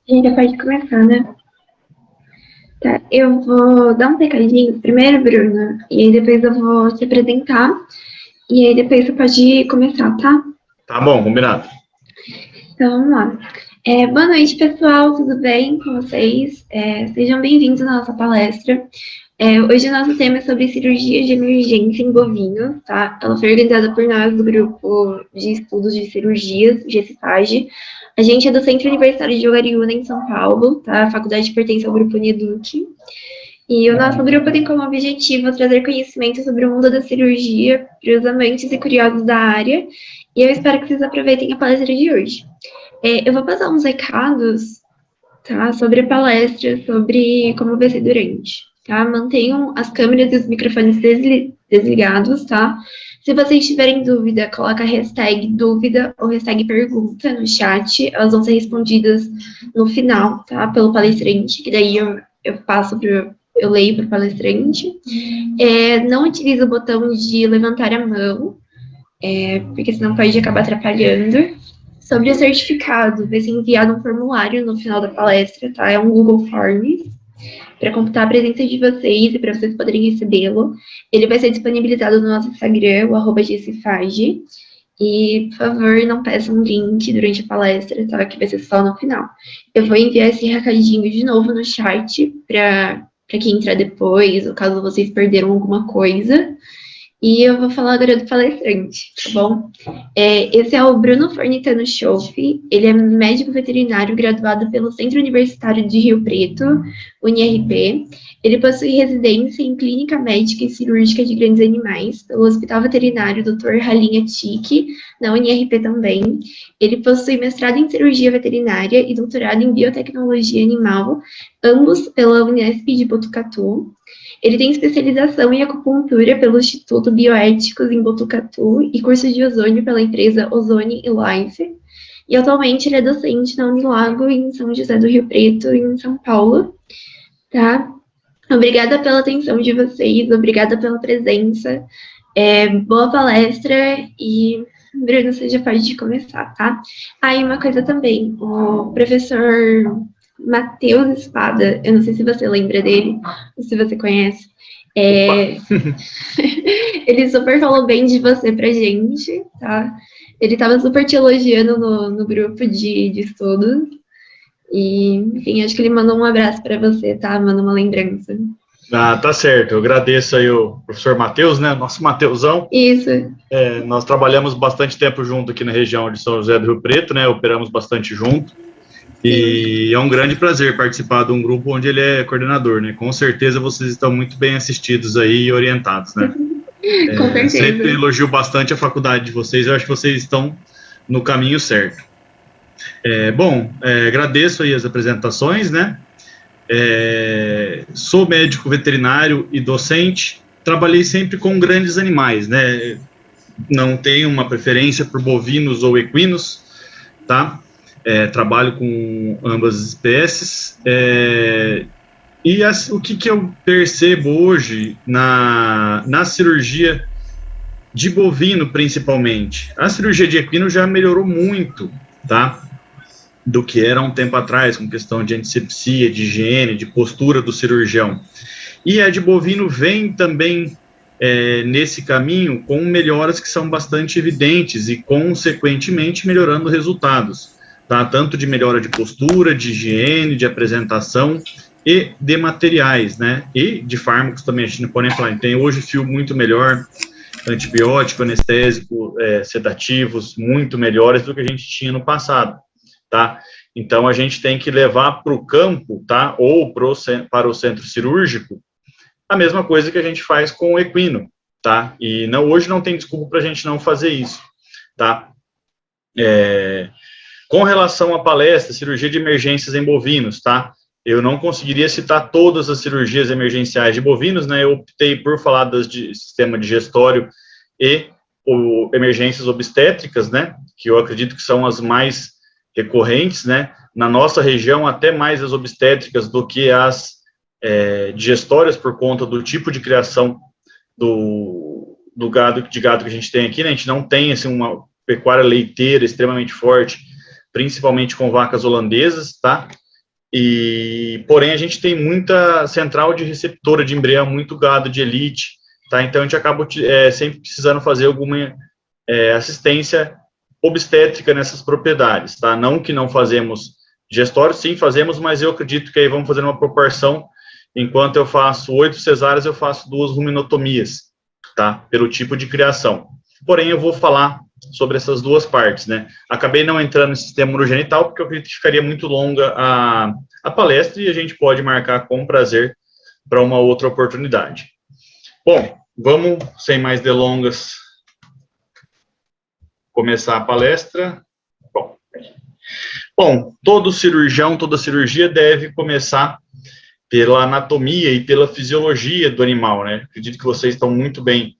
A gente já pode começar, né? Tá, eu vou dar um recadinho primeiro, Bruna, e aí depois eu vou te apresentar, e aí depois você pode começar, tá? Tá bom, combinado. Então, vamos lá. Boa noite, pessoal, tudo bem com vocês? Sejam bem-vindos à nossa palestra. Hoje o nosso tema é sobre cirurgia de emergência em bovino, tá? Ela foi organizada por nós do grupo de estudos de cirurgias, GECIFAGE. A gente é do Centro Universitário de Oriúna, em São Paulo, tá? A faculdade pertence ao grupo Uneduc. E o nosso grupo tem como objetivo trazer conhecimento sobre o mundo da cirurgia para os amantes e curiosos da área. E eu espero que vocês aproveitem a palestra de hoje. Eu vou passar uns recados, tá, sobre a palestra, sobre como vai ser durante, tá? Mantenham as câmeras e os microfones desligados, tá? Se vocês tiverem dúvida, coloca a hashtag dúvida ou hashtag pergunta no chat, elas vão ser respondidas no final, tá? Pelo palestrante, que daí eu passo pro, eu leio para o palestrante. Não utilize o botão de levantar a mão, porque senão pode acabar atrapalhando. Sobre o certificado, vai ser enviado um formulário no final da palestra, tá? É um Google Forms, para computar a presença de vocês e para vocês poderem recebê-lo. Ele vai ser disponibilizado no nosso Instagram, o @gcfage. E, por favor, não peçam um link durante a palestra, tá? Que vai ser só no final. Eu vou enviar esse recadinho de novo no chat para quem entrar depois, ou caso vocês perderam alguma coisa. E eu vou falar agora do palestrante, tá bom? Esse é o Bruno Fornitano Schoff, ele é médico veterinário graduado pelo Centro Universitário de Rio Preto, UniRP. Ele possui residência em Clínica Médica e Cirúrgica de Grandes Animais pelo Hospital Veterinário Dr. Ralinha Tique, na UniRP também. Ele possui mestrado em Cirurgia Veterinária e doutorado em Biotecnologia Animal, ambos pela Unesp de Botucatu. Ele tem especialização em acupuntura pelo Instituto Bioéticos em Botucatu e curso de ozônio pela empresa Ozone e Life. E atualmente ele é docente na Unilago em São José do Rio Preto, em São Paulo, tá? Obrigada pela atenção de vocês, obrigada pela presença. Boa palestra e, Bruno, você já pode começar, tá? Aí uma coisa também, o professor Matheus Espada, eu não sei se você lembra dele, ou se você conhece, Opa! ele super falou bem de você pra gente, tá? Ele tava super te elogiando no grupo de estudo. E, enfim, acho que ele mandou um abraço para você, tá? Mandou uma lembrança. Ah, tá certo. Eu agradeço aí o professor Matheus, né? Nosso Mateusão. Isso. Nós trabalhamos bastante tempo junto aqui na região de São José do Rio Preto, né? Operamos bastante junto. Sim. E é um grande prazer participar de um grupo onde ele é coordenador, né? Com certeza vocês estão muito bem assistidos aí e orientados, né? Com certeza. Sempre elogio bastante a faculdade de vocês. Eu acho que vocês estão no caminho certo. Agradeço aí as apresentações, né? Sou médico veterinário e docente, trabalhei sempre com grandes animais, né? Não tenho uma preferência por bovinos ou equinos, tá? Trabalho com ambas espécies. O que eu percebo hoje na cirurgia de bovino, principalmente? A cirurgia de equino já melhorou muito, tá? Do que era um tempo atrás, com questão de antisepsia, de higiene, de postura do cirurgião. E a de bovino vem também nesse caminho com melhoras que são bastante evidentes e, consequentemente, melhorando resultados, tá? Tanto de melhora de postura, de higiene, de apresentação e de materiais, né? E de fármacos também, a gente não pode nem falar. Tem hoje fio muito melhor, antibiótico, anestésico, sedativos, muito melhores do que a gente tinha no passado. Tá? Então, a gente tem que levar para o campo, tá? Ou para o centro cirúrgico, a mesma coisa que a gente faz com o equino, tá? E hoje não tem desculpa para a gente não fazer isso, tá? Com relação à palestra, cirurgia de emergências em bovinos, tá? Eu não conseguiria citar todas as cirurgias emergenciais de bovinos, né? Eu optei por falar de sistema digestório e emergências obstétricas, né? Que eu acredito que são as mais recorrentes, né? Na nossa região, até mais as obstétricas do que as digestórias, por conta do tipo de criação do gado que a gente tem aqui, né? A gente não tem assim, uma pecuária leiteira extremamente forte, principalmente com vacas holandesas, tá? porém a gente tem muita central de receptora de embrião, muito gado de elite, tá? Então a gente acaba sempre precisando fazer alguma assistência obstétrica nessas propriedades, tá? Não que não fazemos gestório, sim, fazemos, mas eu acredito que aí vamos fazer uma proporção, enquanto eu faço 8 cesáreas, eu faço 2 ruminotomias, tá? Pelo tipo de criação. Porém, eu vou falar sobre essas duas partes, né? Acabei não entrando no sistema urogenital, porque eu acredito que ficaria muito longa a palestra, e a gente pode marcar com prazer para uma outra oportunidade. Bom, vamos, sem mais delongas, começar a palestra. Bom, todo cirurgião, toda cirurgia deve começar pela anatomia e pela fisiologia do animal, né? Acredito que vocês estão muito bem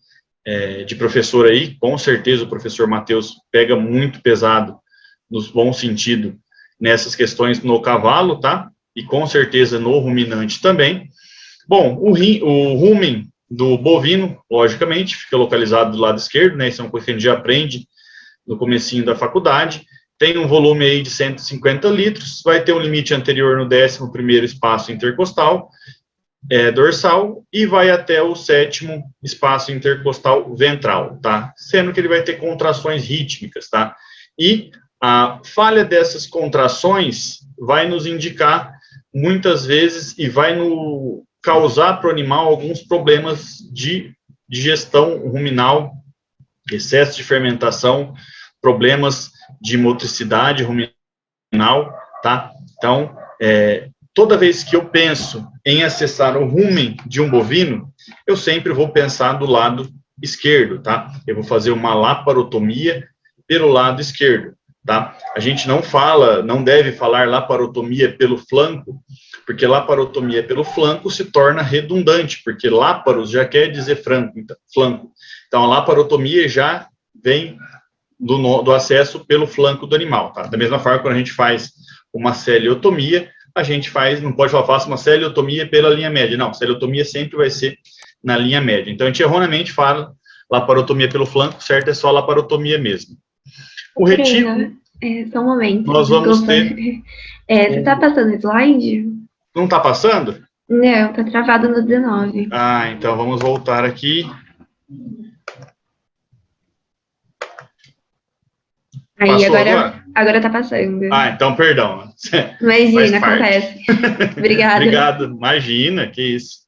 de professor aí, com certeza o professor Matheus pega muito pesado, no bom sentido, nessas questões no cavalo, tá? E com certeza no ruminante também. Bom, o rumen do bovino, logicamente, fica localizado do lado esquerdo, né? Isso é uma coisa que a gente já aprende no comecinho da faculdade. Tem um volume aí de 150 litros, vai ter um limite anterior no 11º espaço intercostal, dorsal, e vai até o 7º espaço intercostal ventral, tá? Sendo que ele vai ter contrações rítmicas, tá? E a falha dessas contrações vai nos indicar, muitas vezes, e vai causar para o animal alguns problemas de digestão ruminal, excesso de fermentação, problemas de motricidade ruminal, tá? Então, toda vez que eu penso em acessar o rumen de um bovino, eu sempre vou pensar do lado esquerdo, tá? Eu vou fazer uma laparotomia pelo lado esquerdo, tá? A gente não deve falar laparotomia pelo flanco, porque laparotomia pelo flanco se torna redundante, porque láparos já quer dizer flanco. Então, a laparotomia já vem do acesso pelo flanco do animal, tá? Da mesma forma, quando a gente faz uma celiotomia, a gente não pode falar, faça uma celiotomia pela linha média. Não, celiotomia sempre vai ser na linha média. Então, a gente erroneamente fala laparotomia pelo flanco, certo? É só laparotomia mesmo. O retículo... Só um momento. Nós vamos ter... Você está passando slide? Não está passando? Não, está travado no 19. Ah, então vamos voltar aqui. Aí, agora tá passando. Ah, então, perdão. Imagina, acontece. Obrigada. Obrigado, imagina, que isso.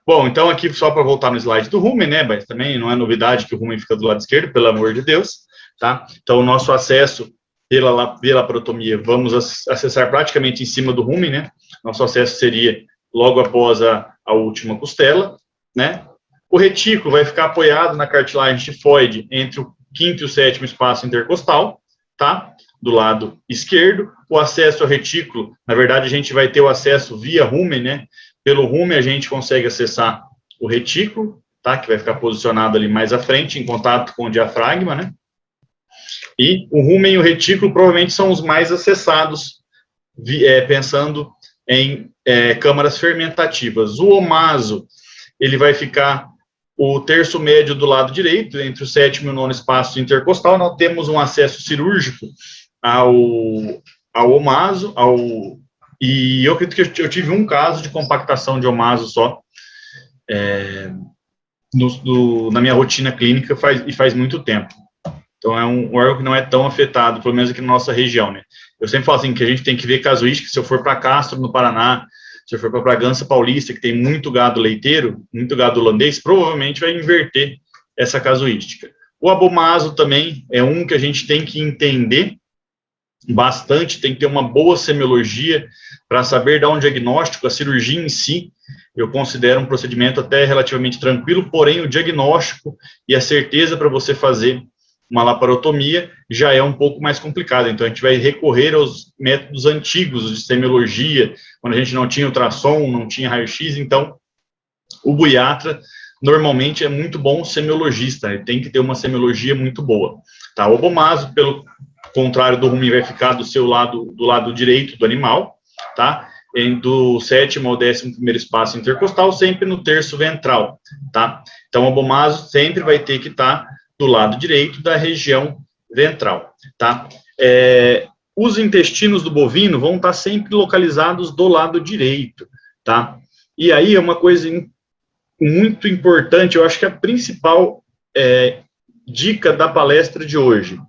Bom, então aqui só para voltar no slide do rumen, né, mas também não é novidade que o rumen fica do lado esquerdo, pelo amor de Deus, tá? Então, o nosso acesso pela laparotomia, vamos acessar praticamente em cima do rumen, né? Nosso acesso seria logo após a última costela, né? O retículo vai ficar apoiado na cartilagem tifoide entre o 5º e o 7º espaço intercostal, tá? Do lado esquerdo. O acesso ao retículo, na verdade, a gente vai ter o acesso via rumen, né? Pelo rumen a gente consegue acessar o retículo, tá? Que vai ficar posicionado ali mais à frente, em contato com o diafragma, né? E o rumen e o retículo provavelmente são os mais acessados, pensando em câmaras fermentativas. O omaso, ele vai ficar o terço médio do lado direito, entre o 7º e o 9º espaço intercostal. Nós temos um acesso cirúrgico ao omaso, e eu acredito que eu tive um caso de compactação de omaso só, na minha rotina clínica, faz muito tempo. Então, é um órgão que não é tão afetado, pelo menos aqui na nossa região, né? Eu sempre falo assim, que a gente tem que ver casuística. Se eu for para Castro, no Paraná, se eu for para Bragança Paulista, que tem muito gado leiteiro, muito gado holandês, provavelmente vai inverter essa casuística. O abomaso também é um que a gente tem que entender bastante, tem que ter uma boa semiologia para saber dar um diagnóstico. A cirurgia em si, eu considero um procedimento até relativamente tranquilo, porém o diagnóstico e a certeza para você fazer uma laparotomia já é um pouco mais complicado. Então, a gente vai recorrer aos métodos antigos de semiologia, quando a gente não tinha ultrassom, não tinha raio-x. Então, o buiatra, normalmente, é muito bom semiologista, ele tem que ter uma semiologia muito boa. Tá? O abomaso, pelo contrário do rumen, vai ficar do lado direito do animal, tá? Do 7º ao 11º espaço intercostal, sempre no terço ventral, tá? Então, o abomaso sempre vai ter que estar do lado direito da região ventral, tá? os intestinos do bovino vão estar sempre localizados do lado direito, tá? E aí é uma coisa muito importante, eu acho que a principal dica da palestra de hoje,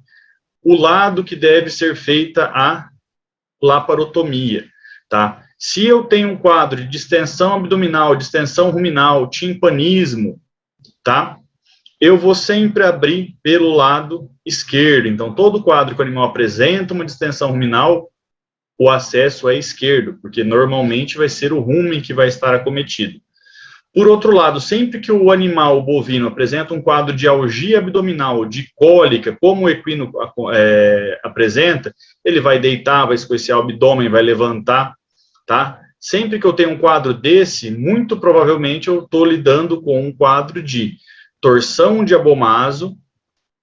o lado que deve ser feita a laparotomia, tá? Se eu tenho um quadro de distensão abdominal, distensão ruminal, timpanismo, tá? Eu vou sempre abrir pelo lado esquerdo. Então, todo quadro que o animal apresenta uma distensão ruminal, o acesso é esquerdo, porque normalmente vai ser o rumen que vai estar acometido. Por outro lado, sempre que o animal bovino apresenta um quadro de algia abdominal, de cólica, como o equino apresenta, ele vai deitar, vai escoecer o abdômen, vai levantar, tá? Sempre que eu tenho um quadro desse, muito provavelmente eu estou lidando com um quadro de torção de abomaso,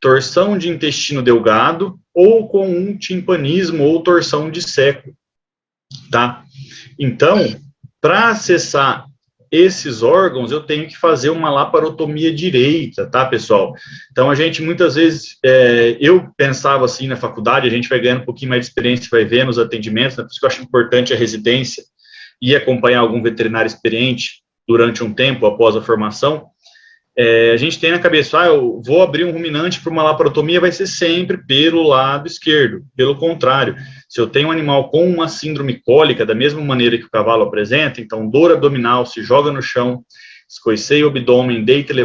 torção de intestino delgado, ou com um timpanismo ou torção de seco, tá? Então, para acessar esses órgãos, eu tenho que fazer uma laparotomia direita, tá, pessoal? Então, a gente, muitas vezes, eu pensava assim na faculdade, a gente vai ganhando um pouquinho mais de experiência, vai vendo os atendimentos, né, por isso que eu acho importante a residência e acompanhar algum veterinário experiente durante um tempo após a formação. A gente tem na cabeça, eu vou abrir um ruminante para uma laparotomia, vai ser sempre pelo lado esquerdo. Pelo contrário, se eu tenho um animal com uma síndrome cólica, da mesma maneira que o cavalo apresenta, então dor abdominal, se joga no chão, escoiceia o abdômen, deita e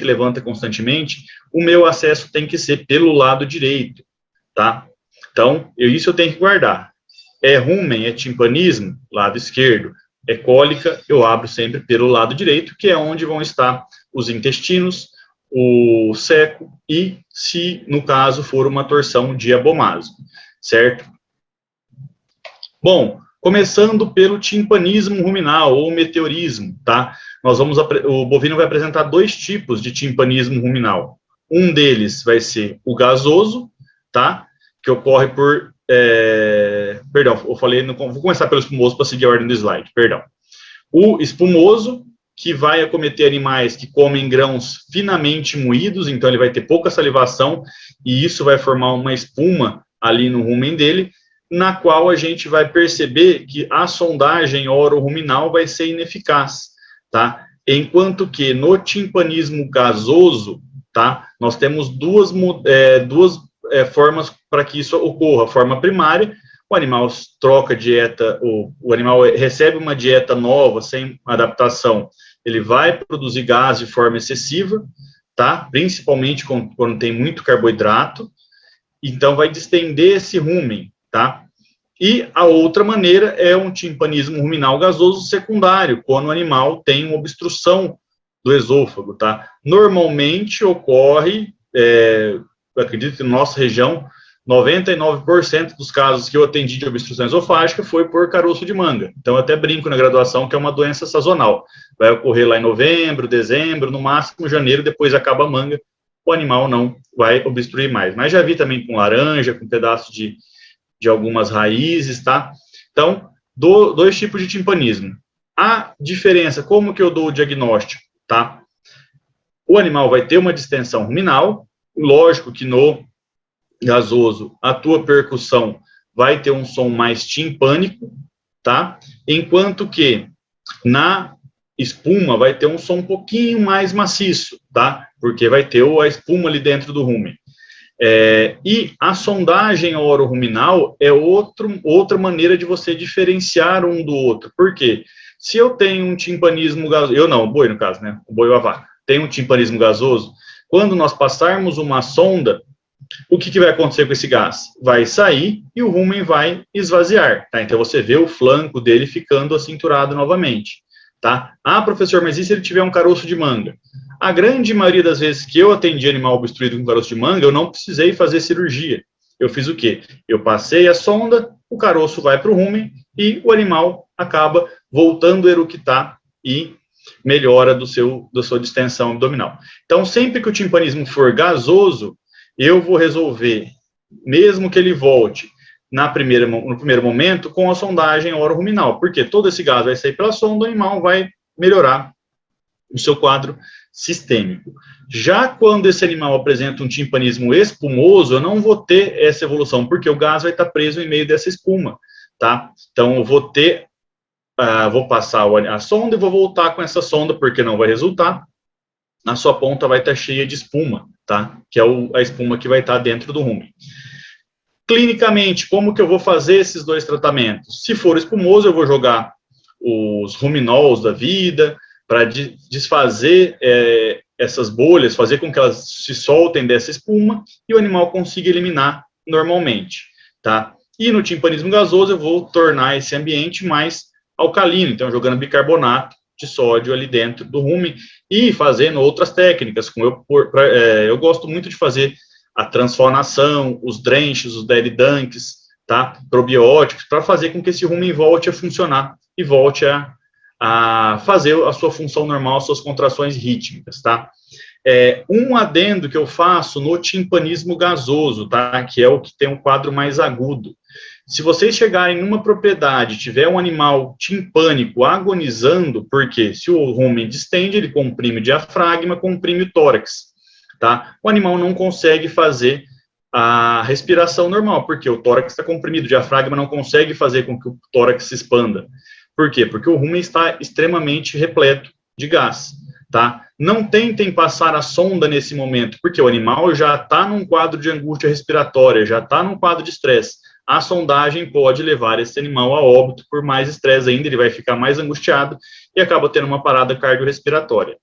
levanta constantemente, o meu acesso tem que ser pelo lado direito, tá? Então, isso eu tenho que guardar. É rumen, é timpanismo, lado esquerdo. É cólica, eu abro sempre pelo lado direito, que é onde vão estar os intestinos, o seco e, se no caso for uma torção de abomaso, certo? Bom, começando pelo timpanismo ruminal ou meteorismo, tá? O bovino vai apresentar dois tipos de timpanismo ruminal. Um deles vai ser o gasoso, tá? Que ocorre por perdão, eu falei, vou começar pelo espumoso para seguir a ordem do slide, perdão. O espumoso, que vai acometer animais que comem grãos finamente moídos, então ele vai ter pouca salivação, e isso vai formar uma espuma ali no rumen dele, na qual a gente vai perceber que a sondagem oro-ruminal vai ser ineficaz, tá? Enquanto que no timpanismo gasoso, tá? Nós temos duas formas para que isso ocorra. A forma primária, o animal troca dieta, o animal recebe uma dieta nova, sem adaptação, ele vai produzir gás de forma excessiva, tá? Principalmente quando tem muito carboidrato, então vai distender esse rumen, tá? E a outra maneira é um timpanismo ruminal gasoso secundário, quando o animal tem uma obstrução do esôfago, tá? Normalmente ocorre, eu acredito que na nossa região, 99% dos casos que eu atendi de obstrução esofágica foi por caroço de manga. Então, eu até brinco na graduação que é uma doença sazonal. Vai ocorrer lá em novembro, dezembro, no máximo janeiro, depois acaba a manga, o animal não vai obstruir mais. Mas já vi também com laranja, com pedaço de algumas raízes, tá? Então, dois tipos de timpanismo. A diferença, como que eu dou o diagnóstico, tá? O animal vai ter uma distensão ruminal, lógico que no gasoso, a tua percussão vai ter um som mais timpânico, tá? Enquanto que na espuma vai ter um som um pouquinho mais maciço, tá? Porque vai ter a espuma ali dentro do rumen. E a sondagem oro-ruminal é outra maneira de você diferenciar um do outro. Por quê? Se eu tenho um timpanismo gasoso, eu não, o boi no caso, né? O boi ou a vaca, tem um timpanismo gasoso, quando nós passarmos uma sonda, o que vai acontecer com esse gás? Vai sair e o rumen vai esvaziar, tá? Então você vê o flanco dele ficando acinturado novamente, tá? Ah, professor, mas e se ele tiver um caroço de manga? A grande maioria das vezes que eu atendi animal obstruído com caroço de manga, eu não precisei fazer cirurgia. Eu fiz o quê? Eu passei a sonda, o caroço vai para o rumen e o animal acaba voltando a eructar e melhora da sua distensão abdominal. Então, sempre que o timpanismo for gasoso, eu vou resolver, mesmo que ele volte no primeiro momento, com a sondagem oro-ruminal, porque todo esse gás vai sair pela sonda, o animal vai melhorar o seu quadro sistêmico. Já quando esse animal apresenta um timpanismo espumoso, eu não vou ter essa evolução, porque o gás vai estar preso em meio dessa espuma, tá? Então, eu vou ter, vou passar a sonda e vou voltar com essa sonda, porque não vai resultar. Na sua ponta vai estar cheia de espuma, tá? Que é a espuma que vai estar dentro do rumen. Clinicamente, como que eu vou fazer esses dois tratamentos? Se for espumoso, eu vou jogar os ruminols da vida, para desfazer essas bolhas, fazer com que elas se soltem dessa espuma e o animal consiga eliminar normalmente, tá? E no timpanismo gasoso eu vou tornar esse ambiente mais alcalino, então jogando bicarbonato de sódio ali dentro do rumen e fazendo outras técnicas, como eu gosto muito de fazer a transfonação, os drenches, os dead dunks, tá? Probióticos, para fazer com que esse rumen volte a funcionar e volte a fazer a sua função normal, as suas contrações rítmicas, tá? Um adendo que eu faço no timpanismo gasoso, tá? Que é o que tem um quadro mais agudo. Se vocês chegarem numa propriedade, tiver um animal timpânico agonizando, porque se o rumen distende, ele comprime o diafragma, comprime o tórax, tá? O animal não consegue fazer a respiração normal, porque o tórax está comprimido, o diafragma não consegue fazer com que o tórax se expanda. Por quê? Porque o rumen está extremamente repleto de gás, tá? Não tentem passar a sonda nesse momento, porque o animal já está num quadro de angústia respiratória, já está num quadro de estresse. A sondagem pode levar esse animal a óbito por mais estresse ainda, ele vai ficar mais angustiado e acaba tendo uma parada cardiorrespiratória.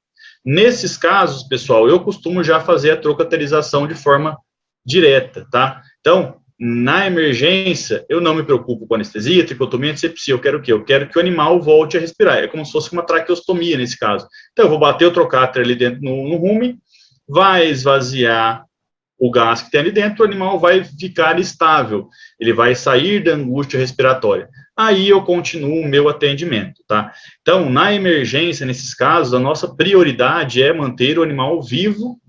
Nesses casos, pessoal, eu costumo já fazer a trocaterização de forma direta, tá? Então, na emergência, eu não me preocupo com anestesia, tricotomia, antisepsia, eu quero o quê? Eu quero que o animal volte a respirar, é como se fosse uma traqueostomia nesse caso. Então, eu vou bater o trocáter ali dentro no rumen, vai esvaziar o gás que tem ali dentro, o animal vai ficar estável, ele vai sair da angústia respiratória. Aí eu continuo o meu atendimento, tá? Então, na emergência, nesses casos, a nossa prioridade é manter o animal vivo,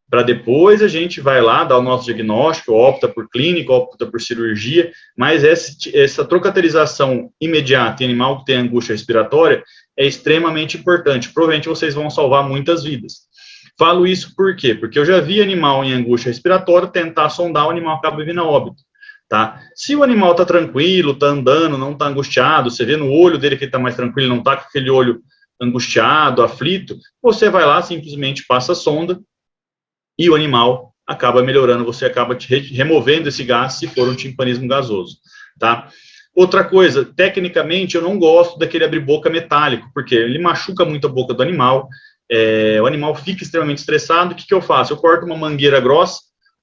para depois a gente vai lá, dar o nosso diagnóstico, opta por clínica, opta por cirurgia, mas essa trocaterização imediata em animal que tem angústia respiratória é extremamente importante. Provavelmente vocês vão salvar muitas vidas. Falo isso por quê? Porque eu já vi animal em angústia respiratória tentar sondar, o animal acaba vindo a óbito, tá? Se o animal tá tranquilo, tá andando, não tá angustiado, você vê no olho dele que ele tá mais tranquilo, não tá com aquele olho angustiado, aflito, você vai lá, simplesmente passa a sonda, e o animal acaba melhorando, você acaba removendo esse gás se for um timpanismo gasoso, tá? Outra coisa, tecnicamente, eu não gosto daquele abrir-boca metálico, porque ele machuca muito a boca do animal, o animal fica extremamente estressado. O que eu faço? Eu corto uma mangueira grossa,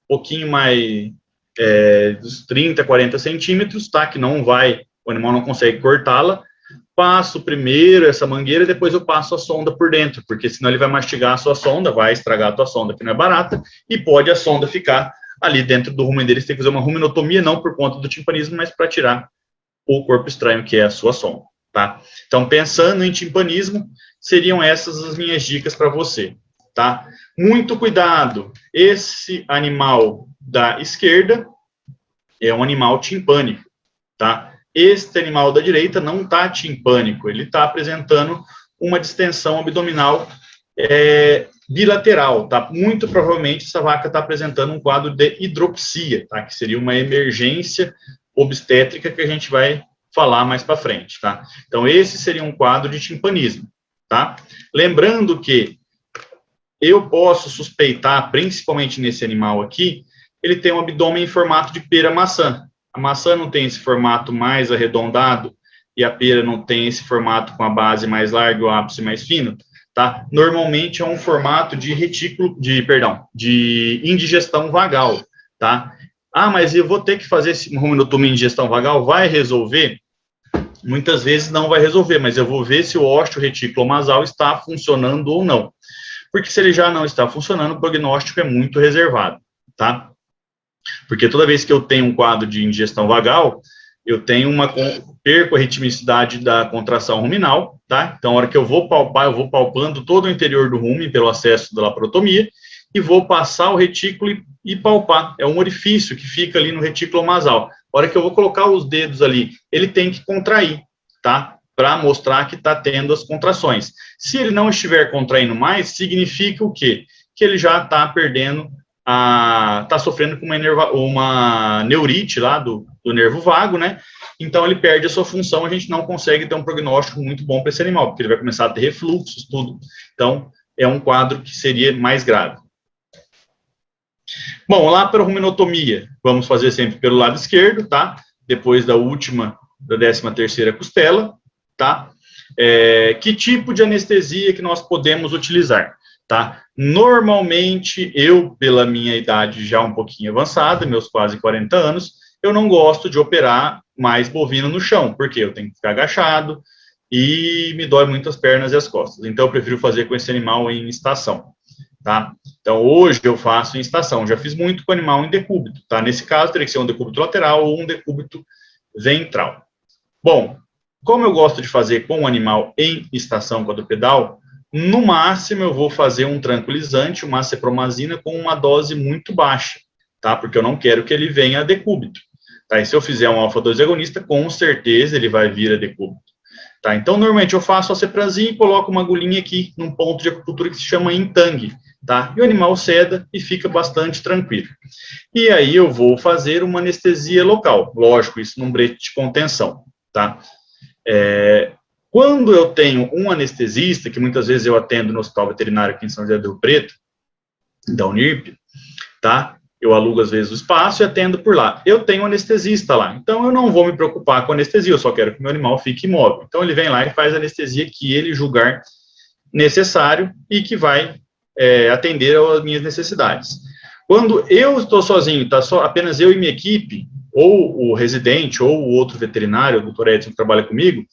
um pouquinho mais, dos 30, 40 centímetros, tá? Que não vai, o animal não consegue cortá-la, passo primeiro essa mangueira e depois eu passo a sonda por dentro, porque senão ele vai mastigar a sua sonda, vai estragar a tua sonda, que não é barata, e pode a sonda ficar ali dentro do rumen deles. Tem que fazer uma ruminotomia, não por conta do timpanismo, mas para tirar o corpo estranho, que é a sua sonda, tá? Então, pensando em timpanismo, seriam essas as minhas dicas para você, tá? Muito cuidado, esse animal da esquerda é um animal timpânico, tá? Este animal da direita não está timpânico, ele está apresentando uma distensão abdominal bilateral, tá? Muito provavelmente essa vaca está apresentando um quadro de hidropsia, tá? Que seria uma emergência obstétrica que a gente vai falar mais para frente, tá? Então, esse seria um quadro de timpanismo, tá? Lembrando que eu posso suspeitar, principalmente nesse animal aqui, ele tem um abdômen em formato de pera-maçã. A maçã não tem esse formato mais arredondado e a pera não tem esse formato com a base mais larga e o ápice mais fino, tá? Normalmente é um formato de de indigestão vagal, tá? Ah, mas eu vou ter que fazer uma ruminotomia em indigestão vagal? Vai resolver? Muitas vezes não vai resolver, mas eu vou ver se o osteoretículo-masal está funcionando ou não. Porque se ele já não está funcionando, o prognóstico é muito reservado, tá? Porque toda vez que eu tenho um quadro de indigestão vagal, eu tenho perco a ritmicidade da contração ruminal, tá? Então, a hora que eu vou palpar, eu vou palpando todo o interior do rumen pelo acesso da laparotomia e vou passar o retículo e palpar. É um orifício que fica ali no retículo masal. A hora que eu vou colocar os dedos ali, ele tem que contrair, tá? para mostrar que está tendo as contrações. Se ele não estiver contraindo mais, significa o quê? Que ele já está perdendo, está sofrendo com uma neurite lá do nervo vago, né? Então ele perde a sua função, a gente não consegue ter um prognóstico muito bom para esse animal, porque ele vai começar a ter refluxos, tudo. Então, é um quadro que seria mais grave. Bom, lá para a ruminotomia, vamos fazer sempre pelo lado esquerdo, tá? Depois da 13ª costela, tá? Que tipo de anestesia que nós podemos utilizar, tá? Normalmente, eu, pela minha idade já um pouquinho avançada, meus quase 40 anos, eu não gosto de operar mais bovino no chão, porque eu tenho que ficar agachado e me dói muito as pernas e as costas. Então, eu prefiro fazer com esse animal em estação, tá? Então, hoje eu faço em estação. Já fiz muito com animal em decúbito, tá? Nesse caso, teria que ser um decúbito lateral ou um decúbito ventral. Bom, como eu gosto de fazer com o animal em estação quadrupedal, no máximo eu vou fazer um tranquilizante, uma cepromazina, com uma dose muito baixa, tá? Porque eu não quero que ele venha a decúbito, tá? E se eu fizer um alfa-2 agonista, com certeza ele vai vir a decúbito, tá? Então, normalmente eu faço a ceprazinha e coloco uma agulhinha aqui, num ponto de acupuntura que se chama Intang, tá? E o animal ceda e fica bastante tranquilo. E aí eu vou fazer uma anestesia local, lógico, isso num brete de contenção, tá? Quando eu tenho um anestesista, que muitas vezes eu atendo no hospital veterinário aqui em São José do Rio Preto, da Unirp, tá? Eu alugo às vezes o espaço e atendo por lá. Eu tenho um anestesista lá, então eu não vou me preocupar com anestesia, eu só quero que o meu animal fique imóvel. Então ele vem lá e faz a anestesia que ele julgar necessário e que vai atender às minhas necessidades. Quando eu estou sozinho, tá só apenas eu e minha equipe, ou o residente, ou o outro veterinário, o doutor Edson, que trabalha comigo,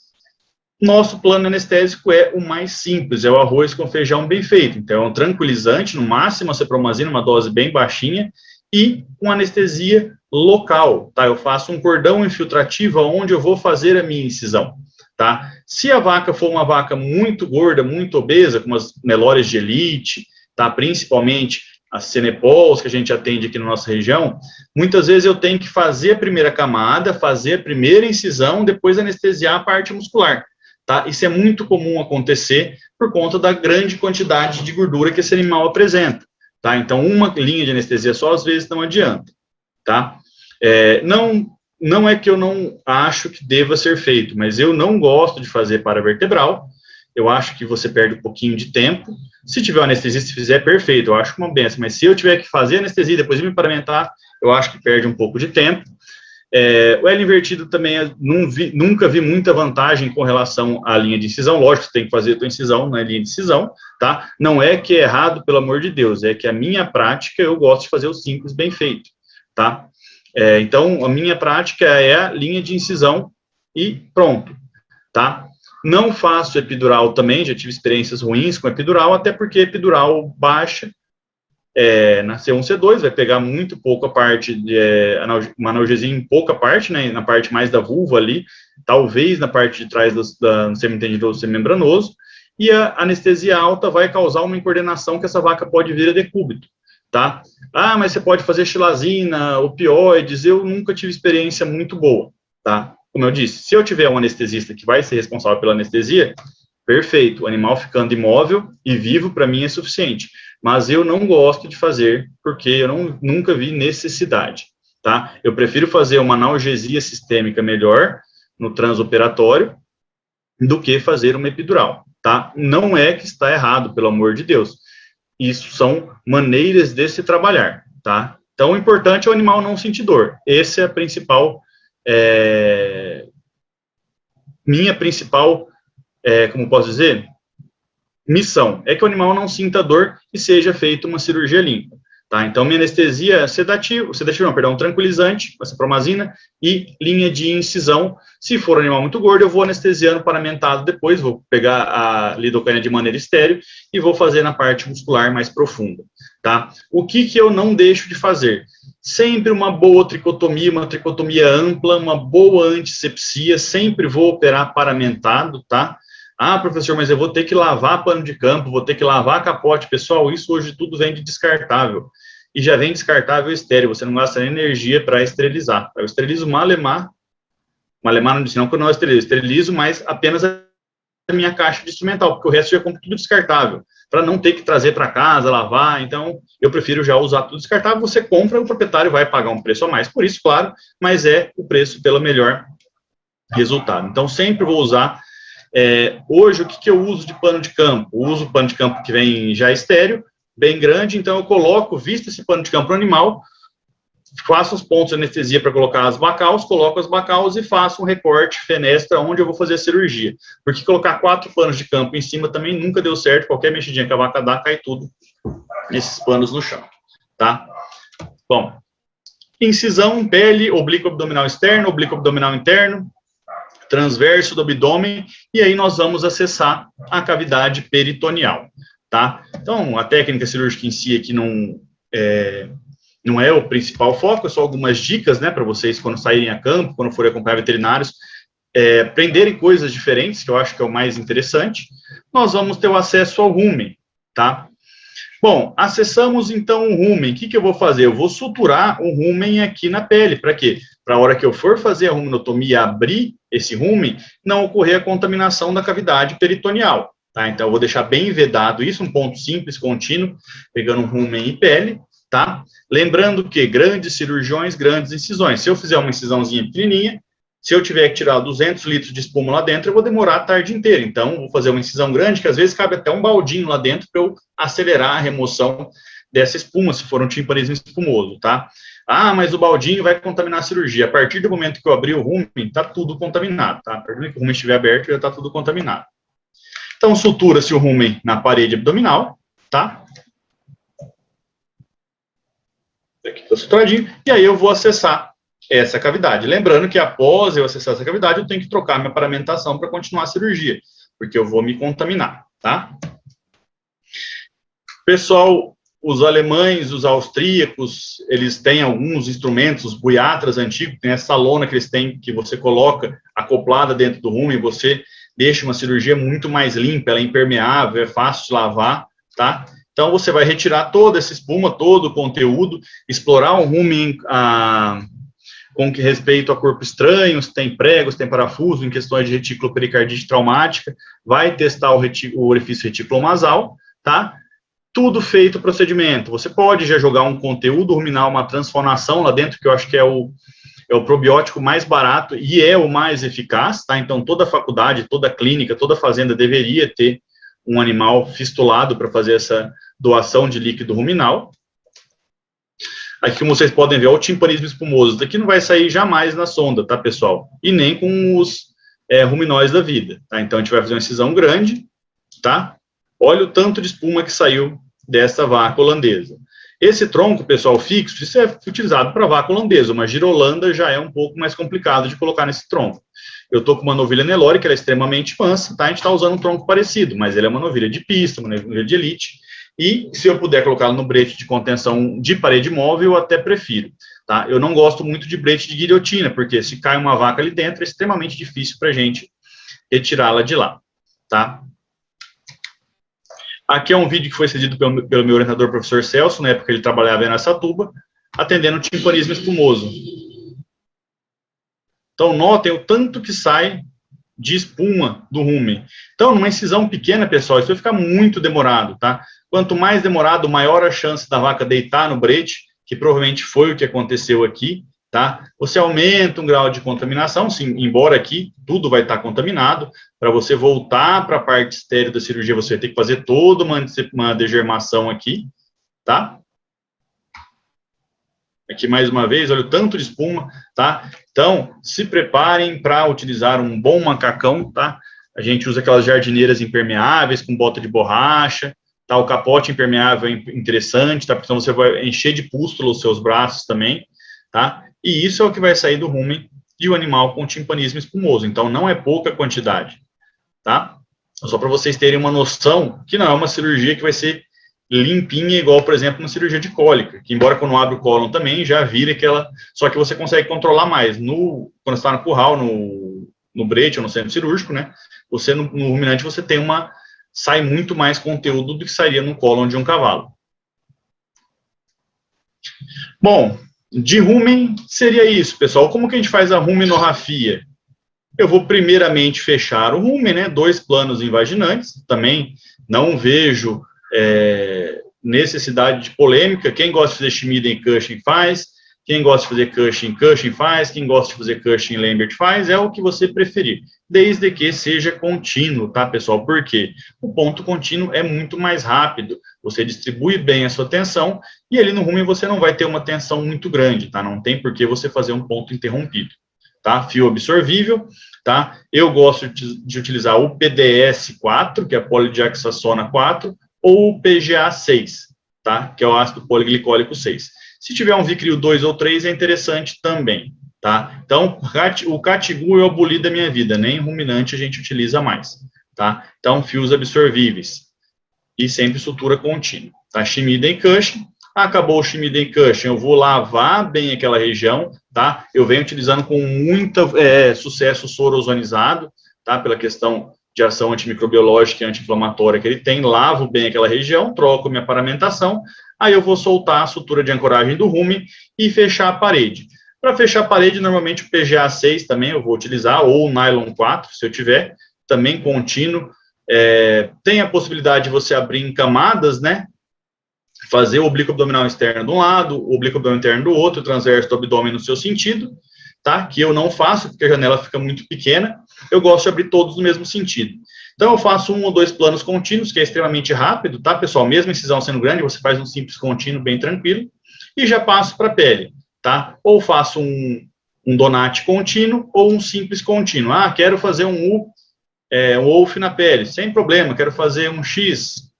nosso plano anestésico é o mais simples, é o arroz com feijão bem feito. Então, é um tranquilizante, no máximo a cepromazina, uma dose bem baixinha, e com anestesia local, tá? Eu faço um cordão infiltrativo onde eu vou fazer a minha incisão, tá? Se a vaca for uma vaca muito gorda, muito obesa, como as Nelores de elite, tá? Principalmente as Cenepols, que a gente atende aqui na nossa região, muitas vezes eu tenho que fazer a primeira camada, fazer a primeira incisão, depois anestesiar a parte muscular, tá? Isso é muito comum acontecer por conta da grande quantidade de gordura que esse animal apresenta, tá? Então, uma linha de anestesia só, às vezes, não adianta, tá? Não é que eu não acho que deva ser feito, mas eu não gosto de fazer paravertebral, eu acho que você perde um pouquinho de tempo. Se tiver um anestesista e fizer, perfeito, eu acho uma benção, mas se eu tiver que fazer anestesia e depois me paramentar, eu acho que perde um pouco de tempo. O L invertido também, nunca vi muita vantagem com relação à linha de incisão, lógico, você tem que fazer a tua incisão na linha de incisão, tá? Não é que é errado, pelo amor de Deus, é que a minha prática, eu gosto de fazer o simples bem feito, tá? Então, a minha prática é a linha de incisão e pronto, tá? Não faço epidural também, já tive experiências ruins com epidural, até porque epidural baixa, na C1, C2, vai pegar muito pouco a parte, uma analgesia em pouca parte, né, na parte mais da vulva ali, talvez na parte de trás do semi-entendidoso semimembranoso, e a anestesia alta vai causar uma incoordenação que essa vaca pode vir a decúbito, tá? Ah, mas você pode fazer xilazina, opioides, eu nunca tive experiência muito boa, tá? Como eu disse, se eu tiver um anestesista que vai ser responsável pela anestesia, perfeito, o animal ficando imóvel e vivo, para mim, é suficiente. Mas eu não gosto de fazer, porque eu nunca vi necessidade, tá? Eu prefiro fazer uma analgesia sistêmica melhor no transoperatório do que fazer uma epidural, tá? Não é que está errado, pelo amor de Deus. Isso são maneiras de se trabalhar, tá? Então, o importante é o animal não sentir dor. Essa é a principal... minha principal, como posso dizer, missão, é que o animal não sinta dor e seja feita uma cirurgia limpa, tá? Então, minha anestesia é tranquilizante, a cepromazina e linha de incisão. Se for um animal muito gordo, eu vou anestesiando paramentado depois, vou pegar a lidocaína de maneira estéril e vou fazer na parte muscular mais profunda, tá? O que eu não deixo de fazer? Sempre uma boa tricotomia, uma tricotomia ampla, uma boa antisepsia, sempre vou operar paramentado, tá? Ah, professor, mas eu vou ter que lavar pano de campo, vou ter que lavar capote. Pessoal, isso hoje tudo vem de descartável. E já vem descartável estéril, você não gasta nem energia para esterilizar. Eu esterilizo malemar Malemar não disse, não que eu não esterilizo, mas apenas a minha caixa de instrumental, porque o resto já compro tudo descartável, para não ter que trazer para casa, lavar. Então, eu prefiro já usar tudo descartável. Você compra, o proprietário vai pagar um preço a mais, por isso, claro, mas é o preço pelo melhor resultado. Então, sempre vou usar. Hoje, o que eu uso de pano de campo? Eu uso pano de campo que vem já estéreo, bem grande, então eu coloco, visto esse pano de campo no animal, faço os pontos de anestesia para colocar as bacaus, coloco as bacaus e faço um recorte fenestra onde eu vou fazer a cirurgia. Porque colocar 4 panos de campo em cima também nunca deu certo, qualquer mexidinha que a vaca dá, cai tudo esses panos no chão, tá? Bom, incisão, pele, oblíquo abdominal externo, oblíquo abdominal interno, transverso do abdômen, e aí nós vamos acessar a cavidade peritoneal, tá? Então, a técnica cirúrgica em si aqui não é o principal foco, é só algumas dicas, né, para vocês quando saírem a campo, quando forem acompanhar veterinários, aprenderem coisas diferentes, que eu acho que é o mais interessante. Nós vamos ter o acesso ao rumen, tá? Bom, acessamos então o rumen. O que eu vou fazer? Eu vou suturar o rumen aqui na pele. Para quê? Para a hora que eu for fazer a rumenotomia, abrir esse rumen, não ocorrer a contaminação da cavidade peritoneal, tá? Então, eu vou deixar bem vedado isso, um ponto simples, contínuo, pegando rumen e pele, tá? Lembrando que grandes cirurgiões, grandes incisões. Se eu fizer uma incisãozinha pequenininha, se eu tiver que tirar 200 litros de espuma lá dentro, eu vou demorar a tarde inteira. Então, vou fazer uma incisão grande, que às vezes cabe até um baldinho lá dentro para eu acelerar a remoção dessa espuma, se for um timpanismo espumoso, tá? Ah, mas o baldinho vai contaminar a cirurgia. A partir do momento que eu abrir o rumen, tá tudo contaminado, tá? A partir do momento que o rumen estiver aberto, já tá tudo contaminado. Então, sutura-se o rumen na parede abdominal, tá? Aqui está suturadinho, e aí eu vou acessar essa cavidade. Lembrando que após eu acessar essa cavidade, eu tenho que trocar minha paramentação para continuar a cirurgia, porque eu vou me contaminar, tá? Pessoal, os alemães, os austríacos, eles têm alguns instrumentos, os buiatras antigos, tem essa lona que eles têm, que você coloca acoplada dentro do rumen, você deixa uma cirurgia muito mais limpa, ela é impermeável, é fácil de lavar, tá? Então, você vai retirar toda essa espuma, todo o conteúdo, explorar o rumen com respeito a corpo estranho, se tem pregos, tem parafuso, em questões de retículo-pericardite traumática, vai testar o orifício reticulonasal, tá? Tudo feito o procedimento. Você pode já jogar um conteúdo ruminal, uma transfonação lá dentro, que eu acho que é o probiótico mais barato e é o mais eficaz, tá? Então, toda faculdade, toda clínica, toda fazenda deveria ter um animal fistulado para fazer essa doação de líquido ruminal. Aqui, como vocês podem ver, o timpanismo espumoso. Daqui não vai sair jamais na sonda, tá, pessoal? E nem com os ruminóides da vida, tá? Então, a gente vai fazer uma incisão grande, tá? Olha o tanto de espuma que saiu dessa vaca holandesa. Esse tronco, pessoal, fixo, isso é utilizado para vaca holandesa. Uma girolanda já é um pouco mais complicado de colocar nesse tronco. Eu estou com uma novilha Nelore, que ela é extremamente mansa, tá? A gente está usando um tronco parecido, mas ele é uma novilha de pista, uma novilha de elite, e se eu puder colocá-la no brete de contenção de parede móvel, eu até prefiro, tá? Eu não gosto muito de brete de guilhotina, porque se cai uma vaca ali dentro, é extremamente difícil para a gente retirá-la de lá, tá? Aqui é um vídeo que foi cedido pelo meu orientador, professor Celso, na época ele trabalhava em Araçatuba, atendendo o timpanismo espumoso. Então, notem o tanto que sai de espuma do rumen. Então, numa incisão pequena, pessoal, isso vai ficar muito demorado, tá? Quanto mais demorado, maior a chance da vaca deitar no brete, que provavelmente foi o que aconteceu aqui, tá? Você aumenta um grau de contaminação, sim, embora aqui tudo vai estar contaminado. Para você voltar para a parte estéril da cirurgia, você vai ter que fazer toda uma degermação aqui, tá? Aqui mais uma vez, olha o tanto de espuma, tá? Então, se preparem para utilizar um bom macacão, tá? A gente usa aquelas jardineiras impermeáveis com bota de borracha, tá? O capote impermeável é interessante, tá? Porque então você vai encher de pústula os seus braços também, tá? E isso é o que vai sair do rumen de um animal com timpanismo espumoso. Então, não é pouca quantidade, tá? Só para vocês terem uma noção que não é uma cirurgia que vai ser limpinha, igual, por exemplo, uma cirurgia de cólica, que embora quando abre o cólon também, já vira aquela... Só que você consegue controlar mais. Quando você está no curral, no brete ou no centro cirúrgico, né? Você, no ruminante, você tem sai muito mais conteúdo do que sairia no cólon de um cavalo. Bom, de rumen seria isso, pessoal. Como que a gente faz a rumenorrafia? Eu vou primeiramente fechar o rumen, né? 2 planos invaginantes. Também não vejo necessidade de polêmica. Quem gosta de fazer Schmiden e Cushing faz. Quem gosta de fazer Cushing, Cushing faz. Quem gosta de fazer Cushing, Lambert faz. É o que você preferir. Desde que seja contínuo, tá, pessoal? Porque o ponto contínuo é muito mais rápido. Você distribui bem a sua tensão e ali no rumen você não vai ter uma tensão muito grande, tá? Não tem por que você fazer um ponto interrompido. Tá? Fio absorvível, tá? Eu gosto de utilizar o PDS4, que é polidiaxaçona 4, ou o PGA6, tá? Que é o ácido poliglicólico 6. Se tiver um Vicryl 2 ou 3, é interessante também, tá? Então, o Catigu eu aboli da minha vida, nem ruminante a gente utiliza mais, tá? Então, fios absorvíveis e sempre sutura contínua, tá? Schmiden e Cushing. Acabou o Schmiden e Cushing, eu vou lavar bem aquela região, tá? Eu venho utilizando com muito sucesso o soro ozonizado, tá? Pela questão de ação antimicrobiológica e anti-inflamatória que ele tem, lavo bem aquela região, troco minha paramentação, aí eu vou soltar a sutura de ancoragem do rumen e fechar a parede. Para fechar a parede, normalmente o PGA 6 também eu vou utilizar, ou o Nylon 4, se eu tiver, também contínuo. Tem a possibilidade de você abrir em camadas, né? Fazer o oblíquo abdominal externo de um lado, o oblíquo abdominal interno do outro, o transverso do abdômen no seu sentido, tá? Que eu não faço, porque a janela fica muito pequena. Eu gosto de abrir todos no mesmo sentido. Então, eu faço 1 ou 2 planos contínuos, que é extremamente rápido, tá, pessoal? Mesmo a incisão sendo grande, você faz um simples contínuo bem tranquilo, e já passo para a pele, tá? Ou faço um donate contínuo, ou um simples contínuo. Ah, quero fazer um wolf na pele, sem problema, quero fazer um X,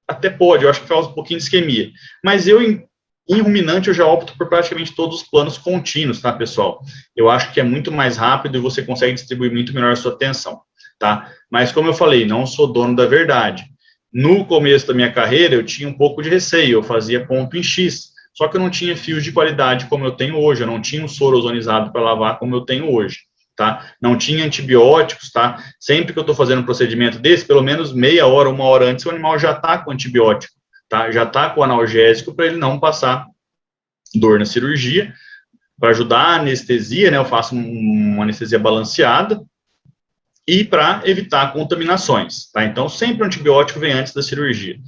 até pode, eu acho que causa um pouquinho de isquemia. Mas eu, em ruminante, eu já opto por praticamente todos os planos contínuos, tá, pessoal? Eu acho que é muito mais rápido e você consegue distribuir muito melhor a sua atenção, tá? Mas, como eu falei, não sou dono da verdade. No começo da minha carreira, eu tinha um pouco de receio, eu fazia ponto em X, só que eu não tinha fios de qualidade como eu tenho hoje, eu não tinha um soro ozonizado para lavar como eu tenho hoje. Tá? Não tinha antibióticos, tá? Sempre que eu estou fazendo um procedimento desse, pelo menos meia hora, 1 hora antes, o animal já está com antibiótico, tá? Já está com analgésico para ele não passar dor na cirurgia. Para ajudar a anestesia, né? Eu faço uma anestesia balanceada e para evitar contaminações, tá? Então, sempre o antibiótico vem antes da cirurgia.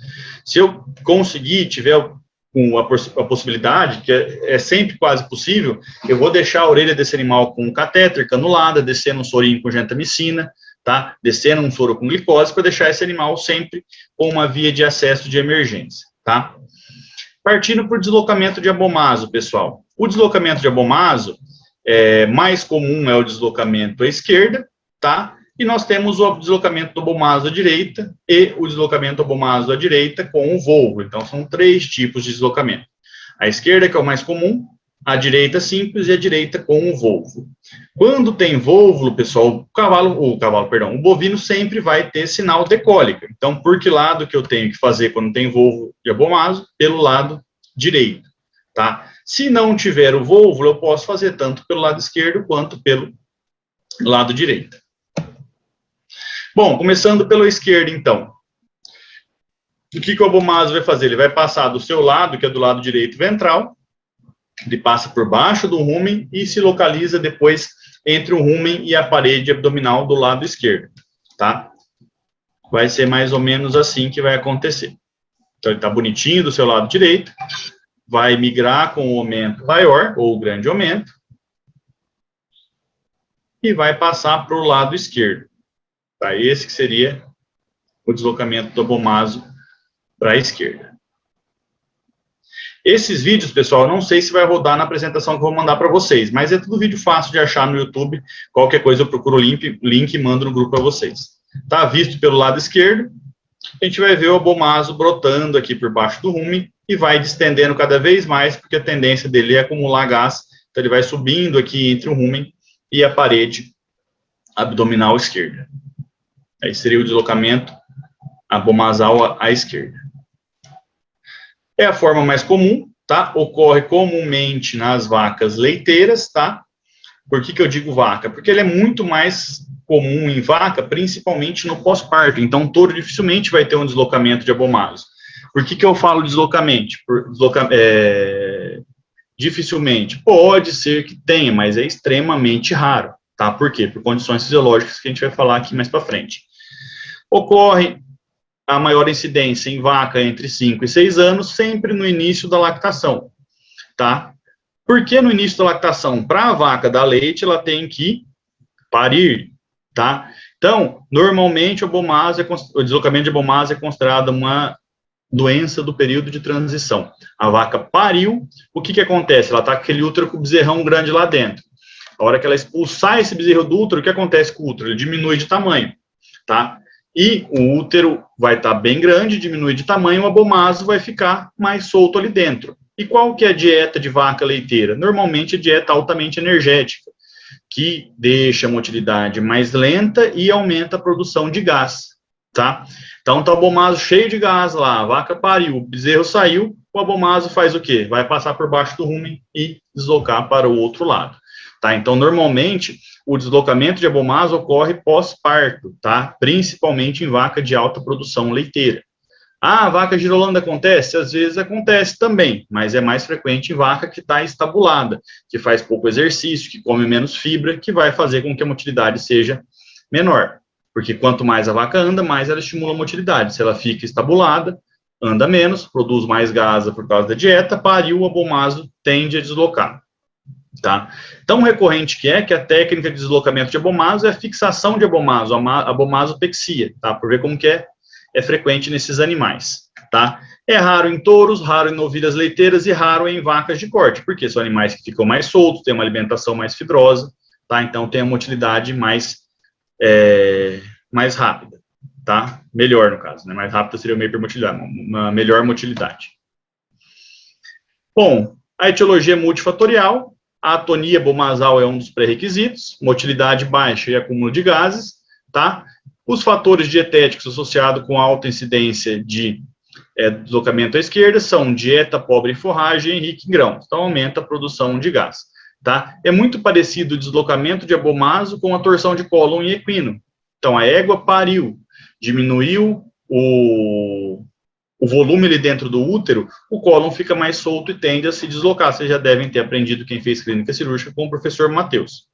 Se eu conseguir, tiver com a possibilidade, que é sempre quase possível, eu vou deixar a orelha desse animal com um catéter, canulada, descendo um sorinho com gentamicina, tá? Descendo um soro com glicose, para deixar esse animal sempre com uma via de acesso de emergência, tá? Partindo para o deslocamento de abomaso, pessoal. O deslocamento de abomaso, mais comum é o deslocamento à esquerda, tá? E nós temos o deslocamento do abomaso à direita e o deslocamento do abomaso à direita com o volvo. Então, são 3 tipos de deslocamento. A esquerda, que é o mais comum, a direita simples e a direita com o volvo. Quando tem volvo, pessoal, o bovino sempre vai ter sinal de cólica. Então, por que lado que eu tenho que fazer quando tem volvo de abomaso? Pelo lado direito, tá? Se não tiver o volvo, eu posso fazer tanto pelo lado esquerdo quanto pelo lado direito. Bom, começando pela esquerda, então. O que o abomaso vai fazer? Ele vai passar do seu lado, que é do lado direito ventral, ele passa por baixo do rumen e se localiza depois entre o rumen e a parede abdominal do lado esquerdo, tá? Vai ser mais ou menos assim que vai acontecer. Então, ele está bonitinho do seu lado direito, vai migrar com o aumento maior, ou o grande aumento, e vai passar para o lado esquerdo. Tá? Esse que seria o deslocamento do abomaso para a esquerda. Esses vídeos, pessoal, não sei se vai rodar na apresentação que eu vou mandar para vocês, mas é tudo vídeo fácil de achar no YouTube. Qualquer coisa eu procuro o link e mando no grupo para vocês. Tá visto pelo lado esquerdo, a gente vai ver o abomaso brotando aqui por baixo do rumen e vai distendendo cada vez mais, porque a tendência dele é acumular gás, então ele vai subindo aqui entre o rumen e a parede abdominal esquerda. Aí seria o deslocamento abomasal à esquerda. É a forma mais comum, tá? Ocorre comumente nas vacas leiteiras, tá? Por que eu digo vaca? Porque ele é muito mais comum em vaca, principalmente no pós-parto. Então, touro dificilmente vai ter um deslocamento de abomaso. Por que eu falo deslocamento? Dificilmente. Pode ser que tenha, mas é extremamente raro, tá? Por quê? Por condições fisiológicas que a gente vai falar aqui mais para frente. Ocorre a maior incidência em vaca entre 5 e 6 anos, sempre no início da lactação, tá? Por que no início da lactação? Para a vaca dar leite, ela tem que parir, tá? Então, normalmente o deslocamento de abomaso é considerado uma doença do período de transição. A vaca pariu, o que acontece? Ela está com aquele útero com o bezerrão grande lá dentro. A hora que ela expulsar esse bezerro do útero, o que acontece com o útero? Ele diminui de tamanho, tá? E o útero vai estar bem grande, diminui de tamanho, o abomaso vai ficar mais solto ali dentro. E qual que é a dieta de vaca leiteira? Normalmente é dieta altamente energética, que deixa a motilidade mais lenta e aumenta a produção de gás, tá? Então, tá o abomaso cheio de gás lá, a vaca pariu, o bezerro saiu, o abomaso faz o quê? Vai passar por baixo do rumen e deslocar para o outro lado, tá? Então, normalmente, o deslocamento de abomaso ocorre pós-parto, tá? Principalmente em vaca de alta produção leiteira. Ah, a vaca girolanda acontece? Às vezes acontece também, mas é mais frequente em vaca que está estabulada, que faz pouco exercício, que come menos fibra, que vai fazer com que a motilidade seja menor. Porque quanto mais a vaca anda, mais ela estimula a motilidade. Se ela fica estabulada, anda menos, produz mais gás por causa da dieta, pariu, o abomaso tende a deslocar. Tá? Tão recorrente que a técnica de deslocamento de abomaso é a fixação de abomaso, a abomasopexia, tá? Por ver como que é frequente nesses animais, tá? É raro em touros, raro em novilhas leiteiras e raro em vacas de corte, porque são animais que ficam mais soltos, têm uma alimentação mais fibrosa, tá? Então tem a motilidade mais rápida, tá? Melhor, no caso, né? Mais rápida seria uma hipermotilidade, uma melhor motilidade. Bom, a etiologia é multifatorial, a atonia abomasal é um dos pré-requisitos, motilidade baixa e acúmulo de gases, tá? Os fatores dietéticos associados com alta incidência de deslocamento à esquerda são dieta pobre em forragem e rica em grãos, então aumenta a produção de gás, tá? É muito parecido o deslocamento de abomaso com a torção de cólon em equino. Então, a égua pariu, diminuiu o volume ali dentro do útero, o cólon fica mais solto e tende a se deslocar. Vocês já devem ter aprendido, quem fez clínica cirúrgica, com o professor Matheus.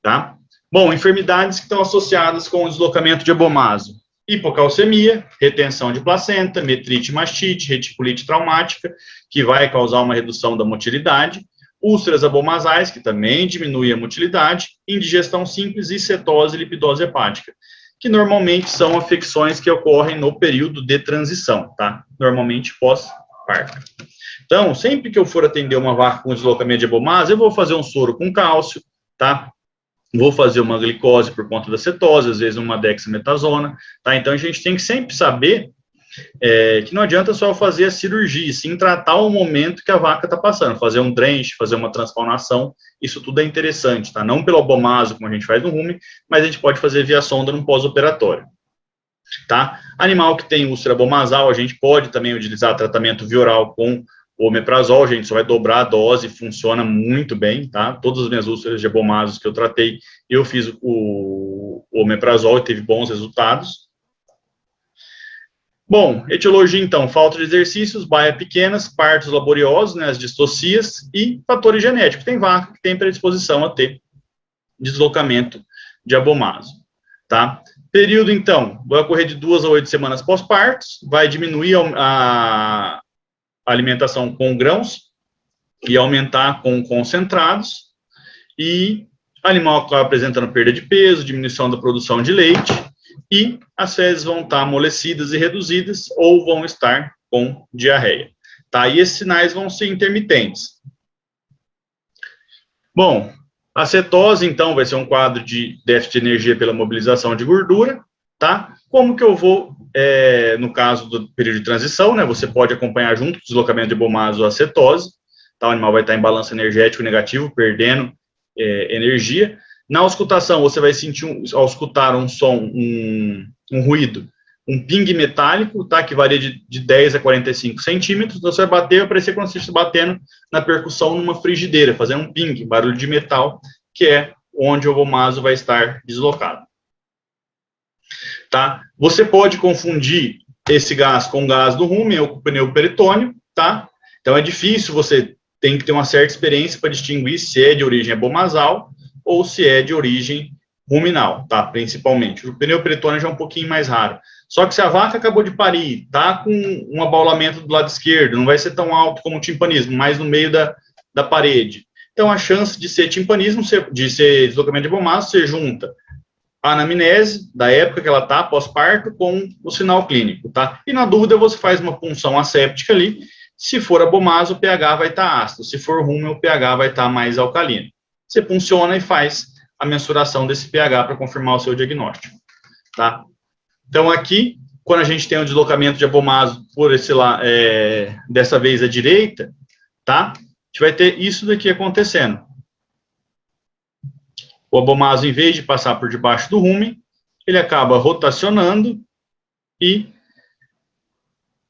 Tá? Bom, enfermidades que estão associadas com o deslocamento de abomaso. Hipocalcemia, retenção de placenta, metrite mastite, reticulite traumática, que vai causar uma redução da motilidade, úlceras abomasais, que também diminui a motilidade, indigestão simples e cetose e lipidose hepática, que normalmente são afecções que ocorrem no período de transição, tá? Normalmente pós-parto. Então, sempre que eu for atender uma vaca com deslocamento de abomaso, eu vou fazer um soro com cálcio, tá? Vou fazer uma glicose por conta da cetose, às vezes uma dexametasona, tá? Então, a gente tem que sempre saber que não adianta só fazer a cirurgia, sim tratar o momento que a vaca está passando, fazer um drenche, fazer uma transpalmação, isso tudo é interessante, tá? Não pelo abomaso, como a gente faz no rumen, mas a gente pode fazer via sonda no pós-operatório, tá? Animal que tem úlcera abomasal, a gente pode também utilizar tratamento via oral com o omeprazol, a gente só vai dobrar a dose, funciona muito bem, tá? Todas as minhas úlceras de abomasos que eu tratei, eu fiz o omeprazol e teve bons resultados. Bom, etiologia, então, falta de exercícios, baia pequenas, partos laboriosos, né, as distocias e fatores genéticos. Tem vaca que tem predisposição a ter deslocamento de abomaso, tá? Período, então, vai ocorrer de 2 a 8 semanas pós-partos, vai diminuir a alimentação com grãos e aumentar com concentrados, e o animal acaba apresentando perda de peso, diminuição da produção de leite, e as fezes vão estar amolecidas e reduzidas ou vão estar com diarreia, tá? E esses sinais vão ser intermitentes. Bom, a cetose, então, vai ser um quadro de déficit de energia pela mobilização de gordura, tá? Como que eu vou, no caso do período de transição, né? Você pode acompanhar junto com o deslocamento de abomaso a cetose, tá? O animal vai estar em balanço energético negativo, perdendo energia. Na auscultação, você vai sentir, ao escutar um som, um ruído, um ping metálico, tá? Que varia de 10 a 45 centímetros. Então, você vai bater, vai parecer como se estivesse batendo na percussão numa frigideira, fazendo um ping, barulho de metal, que é onde o abomaso vai estar deslocado. Tá? Você pode confundir esse gás com gás do rumen ou com o pneu peritônio, tá? Então, é difícil, você tem que ter uma certa experiência para distinguir se é de origem abomasal ou se é de origem ruminal, tá? Principalmente. O pneu peritônio já é um pouquinho mais raro. Só que se a vaca acabou de parir, tá com um abaulamento do lado esquerdo, não vai ser tão alto como o timpanismo, mais no meio da parede. Então, a chance de ser timpanismo, de ser deslocamento de abomaso, você junta a anamnese da época que ela está, pós-parto, com o sinal clínico, tá? E na dúvida, você faz uma punção asséptica ali. Se for abomaso, o pH vai estar ácido. Se for rúmen, o pH vai estar mais alcalino. Você punciona e faz a mensuração desse pH para confirmar o seu diagnóstico, tá? Então, aqui, quando a gente tem o deslocamento de abomaso por esse lá, dessa vez à direita, tá? A gente vai ter isso daqui acontecendo. O abomaso, em vez de passar por debaixo do rumen, ele acaba rotacionando e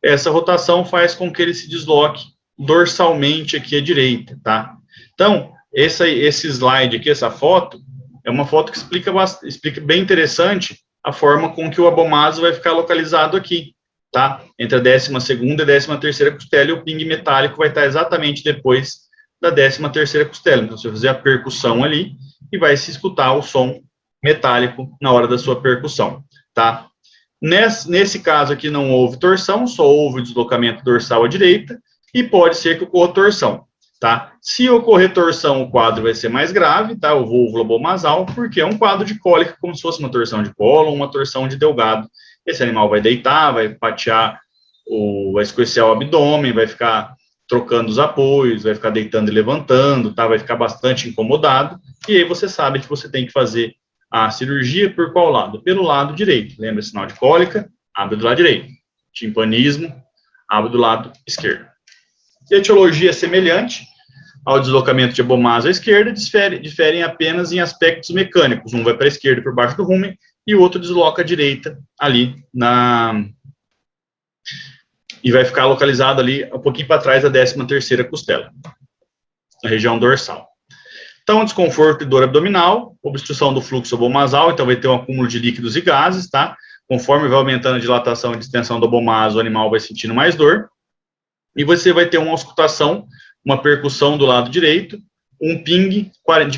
essa rotação faz com que ele se desloque dorsalmente aqui à direita, tá? Então, esse slide aqui, essa foto, é uma foto que explica bem interessante a forma com que o abomaso vai ficar localizado aqui, tá? Entre a 12ª e a 13ª costela, e o ping metálico vai estar exatamente depois da 13ª costela. Então, você vai fazer a percussão ali e vai se escutar o som metálico na hora da sua percussão, tá? Nesse caso aqui não houve torção, só houve o deslocamento dorsal à direita, e pode ser que ocorra torção, tá? Se ocorrer torção, o quadro vai ser mais grave, tá? O vôvulo abomasal, porque é um quadro de cólica, como se fosse uma torção de cólon, uma torção de delgado. Esse animal vai deitar, vai patear, vai escoecer o abdômen, vai ficar trocando os apoios, vai ficar deitando e levantando, tá? Vai ficar bastante incomodado, e aí você sabe que você tem que fazer a cirurgia por qual lado? Pelo lado direito. Lembra, sinal de cólica, abre do lado direito. Timpanismo, abre do lado esquerdo. E a etiologia é semelhante ao deslocamento de abomaso à esquerda, diferem apenas em aspectos mecânicos. Um vai para a esquerda por baixo do rumen, e o outro desloca à direita ali e vai ficar localizado ali um pouquinho para trás da 13ª costela, na região dorsal. Então, desconforto e dor abdominal, obstrução do fluxo abomasal, então vai ter um acúmulo de líquidos e gases, tá? Conforme vai aumentando a dilatação e distensão do abomaso, o animal vai sentindo mais dor. E você vai ter uma auscultação, uma percussão do lado direito, um ping de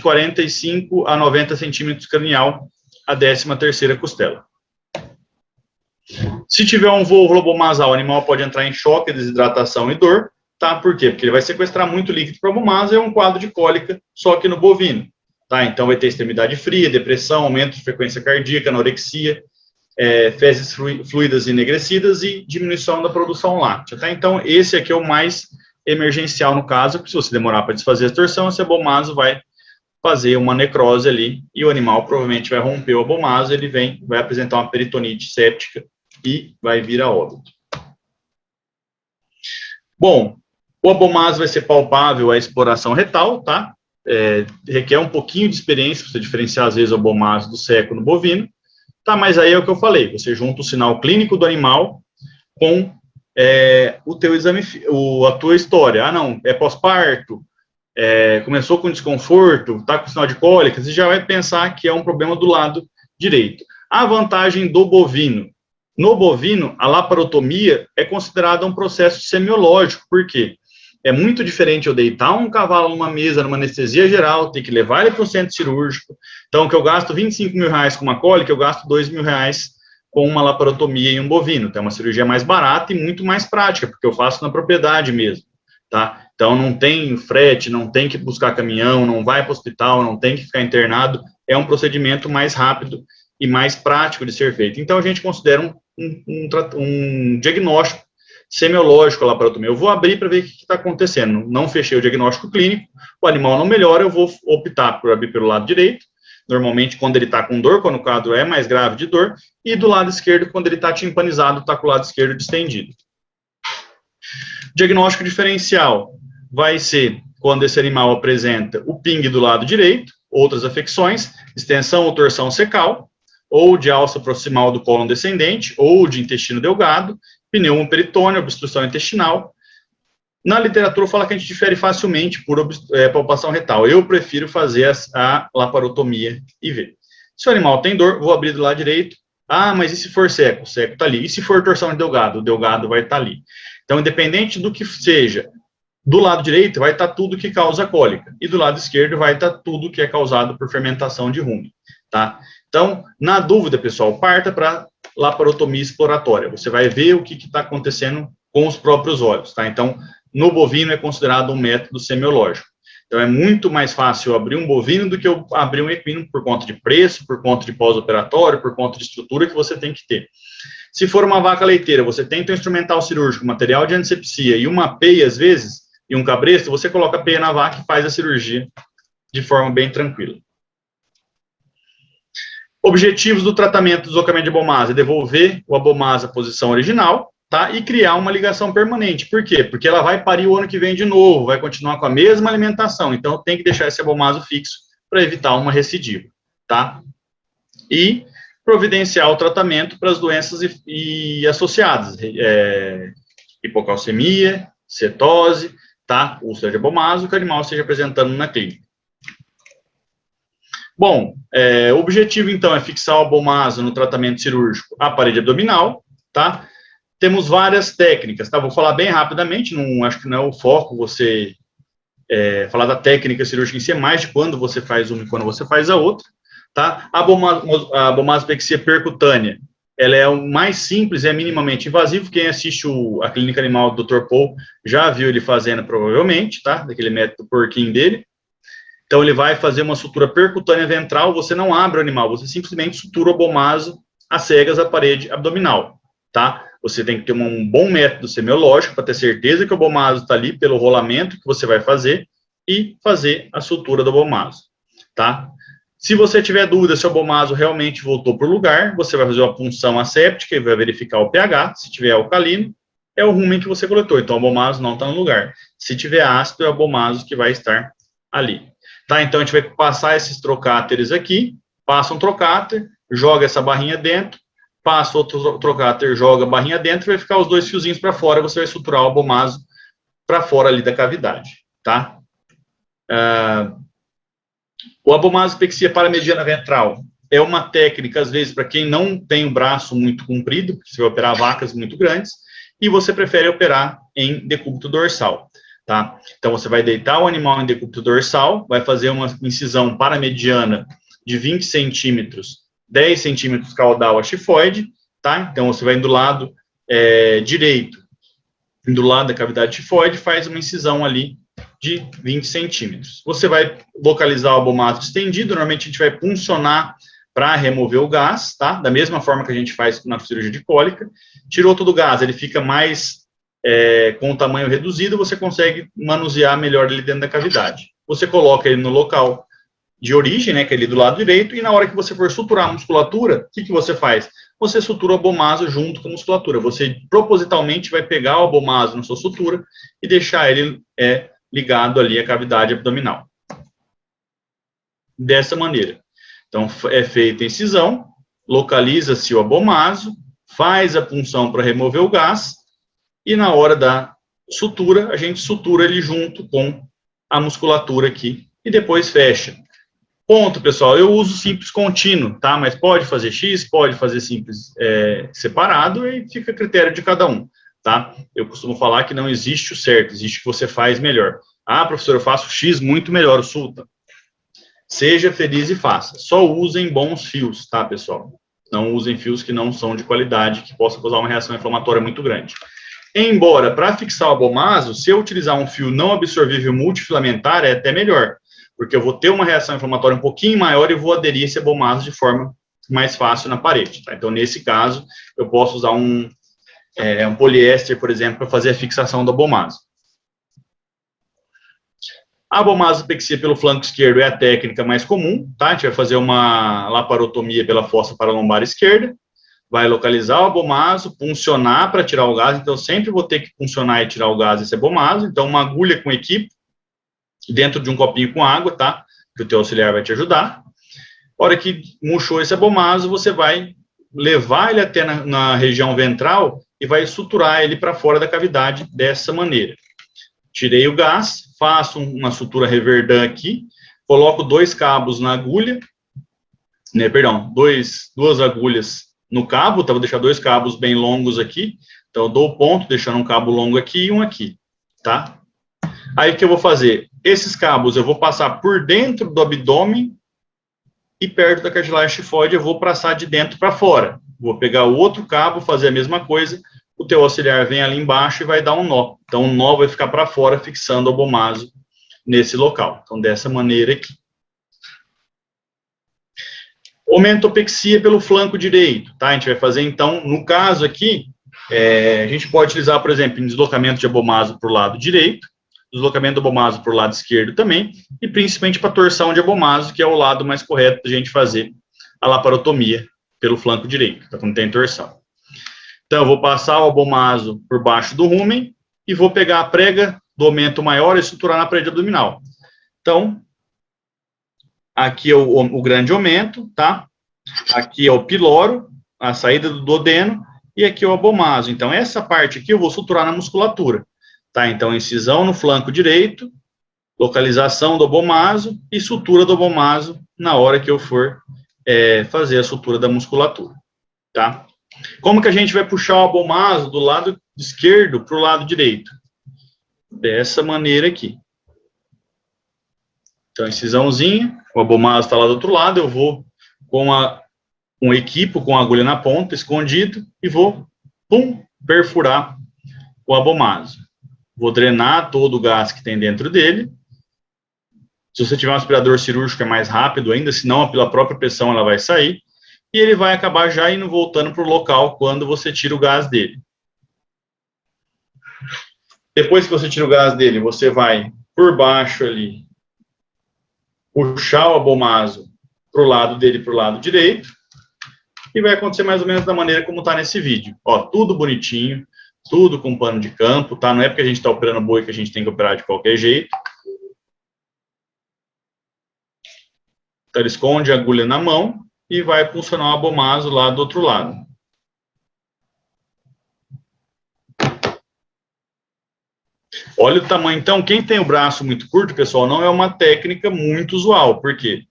45 a 90 centímetros cranial, a 13ª costela. Se tiver um vôvulo abomasal, o animal pode entrar em choque, desidratação e dor. Tá? Por quê? Porque ele vai sequestrar muito líquido para o abomaso, é um quadro de cólica, só que no bovino. Tá? Então, vai ter extremidade fria, depressão, aumento de frequência cardíaca, anorexia, fezes fluidas e enegrecidas e diminuição da produção láctea. Tá? Então, esse aqui é o mais emergencial no caso, porque se você demorar para desfazer a torção, esse abomaso vai fazer uma necrose ali, e o animal provavelmente vai romper o abomaso, ele vai apresentar uma peritonite séptica e vai vir a óbito. Bom, o abomaso vai ser palpável à exploração retal, tá? Requer um pouquinho de experiência para você diferenciar, às vezes, o abomaso do seco no bovino, tá? Mas aí é o que eu falei, você junta o sinal clínico do animal com o teu exame, a tua história. Ah, não, é pós-parto, começou com desconforto, tá com sinal de cólica, você já vai pensar que é um problema do lado direito. A vantagem do bovino. No bovino, a laparotomia é considerada um processo semiológico, por quê? É muito diferente eu deitar um cavalo numa mesa, numa anestesia geral, ter que levar ele para o centro cirúrgico. Então, que eu gasto 25 mil reais com uma cólica, eu gasto 2 mil reais com uma laparotomia em um bovino. Então, é uma cirurgia mais barata e muito mais prática, porque eu faço na propriedade mesmo, tá? Então, não tem frete, não tem que buscar caminhão, não vai para o hospital, não tem que ficar internado. É um procedimento mais rápido e mais prático de ser feito. Então, a gente considera um diagnóstico semiológico lá para a laparotomia. Eu vou abrir para ver o que está acontecendo. Não fechei o diagnóstico clínico, o animal não melhora, eu vou optar por abrir pelo lado direito, normalmente quando ele está com dor, quando o quadro é mais grave de dor, e do lado esquerdo, quando ele está timpanizado, está com o lado esquerdo distendido. Diagnóstico diferencial vai ser quando esse animal apresenta o ping do lado direito, outras afecções, extensão ou torção cecal, ou de alça proximal do cólon descendente, ou de intestino delgado, pneumo peritônio, obstrução intestinal. Na literatura fala que a gente difere facilmente por palpação retal. Eu prefiro fazer a laparotomia e ver. Se o animal tem dor, vou abrir do lado direito. Ah, mas e se for seco? O seco está ali. E se for torção de delgado? O delgado vai estar ali. Então, independente do que seja, Do lado direito vai estar tudo que causa cólica, e do lado esquerdo vai estar tudo que é causado por fermentação de rumen, tá? Então, na dúvida, pessoal, parta para laparotomia exploratória. Você vai ver o que está acontecendo com os próprios olhos, tá? Então, no bovino é considerado um método semiológico. Então, é muito mais fácil abrir um bovino do que eu abrir um equino por conta de preço, por conta de pós-operatório, por conta de estrutura que você tem que ter. Se for uma vaca leiteira, você tenta um instrumental cirúrgico, material de antisepsia e uma peia, às vezes, e um cabresto, você coloca a peia na vaca e faz a cirurgia de forma bem tranquila. Objetivos do tratamento do deslocamento de abomasa: devolver o abomasa à posição original, tá? E criar uma ligação permanente. Por quê? Porque ela vai parir o ano que vem de novo, vai continuar com a mesma alimentação. Então, tem que deixar esse abomaso fixo para evitar uma recidiva, tá? E providenciar o tratamento para as doenças e associadas, hipocalcemia, cetose, tá? Úlcera de abomaso, que o animal esteja apresentando na clínica. Bom, o objetivo, então, é fixar o abomaso no tratamento cirúrgico à parede abdominal, tá? Temos várias técnicas, tá? Vou falar bem rapidamente, não, acho que não é o foco você falar da técnica cirúrgica em si, é mais de quando você faz uma e quando você faz a outra, tá? A abomasopexia percutânea, ela é o mais simples, é minimamente invasivo. Quem assiste a clínica animal do Dr. Paul já viu ele fazendo, provavelmente, tá? Daquele método porquinho dele. Então, ele vai fazer uma sutura percutânea ventral, você não abre o animal, você simplesmente sutura o abomaso às cegas à parede abdominal, tá? Você tem que ter um bom método semiológico para ter certeza que o abomaso está ali pelo rolamento que você vai fazer e fazer a sutura do abomaso, tá? Se você tiver dúvida se o abomaso realmente voltou para o lugar, você vai fazer uma punção asséptica e vai verificar o pH. Se tiver alcalino, é o rumen que você coletou, então o abomaso não está no lugar. Se tiver ácido, é o abomaso que vai estar ali. Tá, então a gente vai passar esses trocáteres aqui, passa um trocáter, joga essa barrinha dentro, passa outro trocáter, joga a barrinha dentro, vai ficar os dois fiozinhos para fora, você vai suturar o abomaso para fora ali da cavidade, tá? O abomasopexia paramediana ventral é uma técnica, às vezes, para quem não tem o braço muito comprido, porque você vai operar vacas muito grandes, e você prefere operar em decúbito dorsal. Tá? Então, você vai deitar o animal em decúbito dorsal, vai fazer uma incisão paramediana de 20 centímetros, 10 centímetros caudal a chifoide, tá? Então, você vai do lado direito, do lado da cavidade chifoide, faz uma incisão ali de 20 centímetros. Você vai localizar o abomaso estendido, normalmente a gente vai puncionar para remover o gás, tá? Da mesma forma que a gente faz na cirurgia de cólica. Tirou todo o gás, ele fica mais com o tamanho reduzido, você consegue manusear melhor ele dentro da cavidade. Você coloca ele no local de origem, né, que é ali do lado direito, e na hora que você for suturar a musculatura, o que você faz? Você sutura o abomaso junto com a musculatura. Você propositalmente vai pegar o abomaso na sua sutura e deixar ele ligado ali à cavidade abdominal. Dessa maneira. Então, é feita a incisão, localiza-se o abomaso, faz a punção para remover o gás, e na hora da sutura, a gente sutura ele junto com a musculatura aqui, e depois fecha. Ponto, pessoal, eu uso simples contínuo, tá? Mas pode fazer X, pode fazer simples separado, e fica a critério de cada um, tá? Eu costumo falar que não existe o certo, existe o que você faz melhor. Ah, professor, eu faço X muito melhor, o sulta. Seja feliz e faça. Só usem bons fios, tá, pessoal? Não usem fios que não são de qualidade, que possam causar uma reação inflamatória muito grande. Embora, para fixar o abomaso, se eu utilizar um fio não absorvível multifilamentar, é até melhor, porque eu vou ter uma reação inflamatória um pouquinho maior e vou aderir esse abomaso de forma mais fácil na parede, tá? Então, nesse caso, eu posso usar um poliéster, por exemplo, para fazer a fixação do abomaso. A abomasopexia pelo flanco esquerdo é a técnica mais comum, tá? A gente vai fazer uma laparotomia pela fossa paralombar esquerda, vai localizar o abomaso, puncionar para tirar o gás, então sempre vou ter que puncionar e tirar o gás desse abomaso, então uma agulha com equipe, dentro de um copinho com água, tá? Que o teu auxiliar vai te ajudar. A hora que murchou esse abomaso, você vai levar ele até na região ventral e vai suturar ele para fora da cavidade dessa maneira. Tirei o gás, faço uma sutura Reverdun aqui, coloco 2 cabos na agulha, duas agulhas no cabo, tá? Vou deixar 2 cabos bem longos aqui, então eu dou o ponto, deixando um cabo longo aqui e um aqui, tá? Aí o que eu vou fazer? Esses cabos eu vou passar por dentro do abdômen e perto da cartilagem tifoide eu vou passar de dentro para fora. Vou pegar o outro cabo, fazer a mesma coisa, o teu auxiliar vem ali embaixo e vai dar um nó. Então o nó vai ficar para fora, fixando o abomaso nesse local. Então dessa maneira aqui. Omentopexia pelo flanco direito, tá? A gente vai fazer então, no caso aqui, a gente pode utilizar, por exemplo, em deslocamento de abomaso para o lado direito, deslocamento do abomaso para o lado esquerdo também, e principalmente para torção de abomaso, que é o lado mais correto da gente fazer a laparotomia pelo flanco direito, tá? Quando tem torção. Então, eu vou passar o abomaso por baixo do rumen e vou pegar a prega do aumento maior e estruturar na parede abdominal. Então, aqui é o grande aumento, tá? Aqui é o piloro, a saída do duodeno, e aqui é o abomaso. Então, essa parte aqui eu vou suturar na musculatura, tá? Então, incisão no flanco direito, localização do abomaso e sutura do abomaso na hora que eu for fazer a sutura da musculatura, tá? Como que a gente vai puxar o abomaso do lado esquerdo para o lado direito? Dessa maneira aqui. Então, incisãozinha, o abomaso está lá do outro lado, eu vou com um equipo com a agulha na ponta, escondido, e vou, pum, perfurar o abomaso. Vou drenar todo o gás que tem dentro dele. Se você tiver um aspirador cirúrgico é mais rápido ainda, senão pela própria pressão ela vai sair, e ele vai acabar já indo voltando para o local quando você tira o gás dele. Depois que você tira o gás dele, você vai por baixo ali, puxar o abomaso para o lado dele, para o lado direito, e vai acontecer mais ou menos da maneira como está nesse vídeo. Ó, tudo bonitinho, tudo com pano de campo, tá? Não é porque a gente está operando boi que a gente tem que operar de qualquer jeito. Então, ele esconde a agulha na mão e vai funcionar o abomaso lá do outro lado. Olha o tamanho. Então, quem tem o braço muito curto, pessoal, não é uma técnica muito usual. Por quê?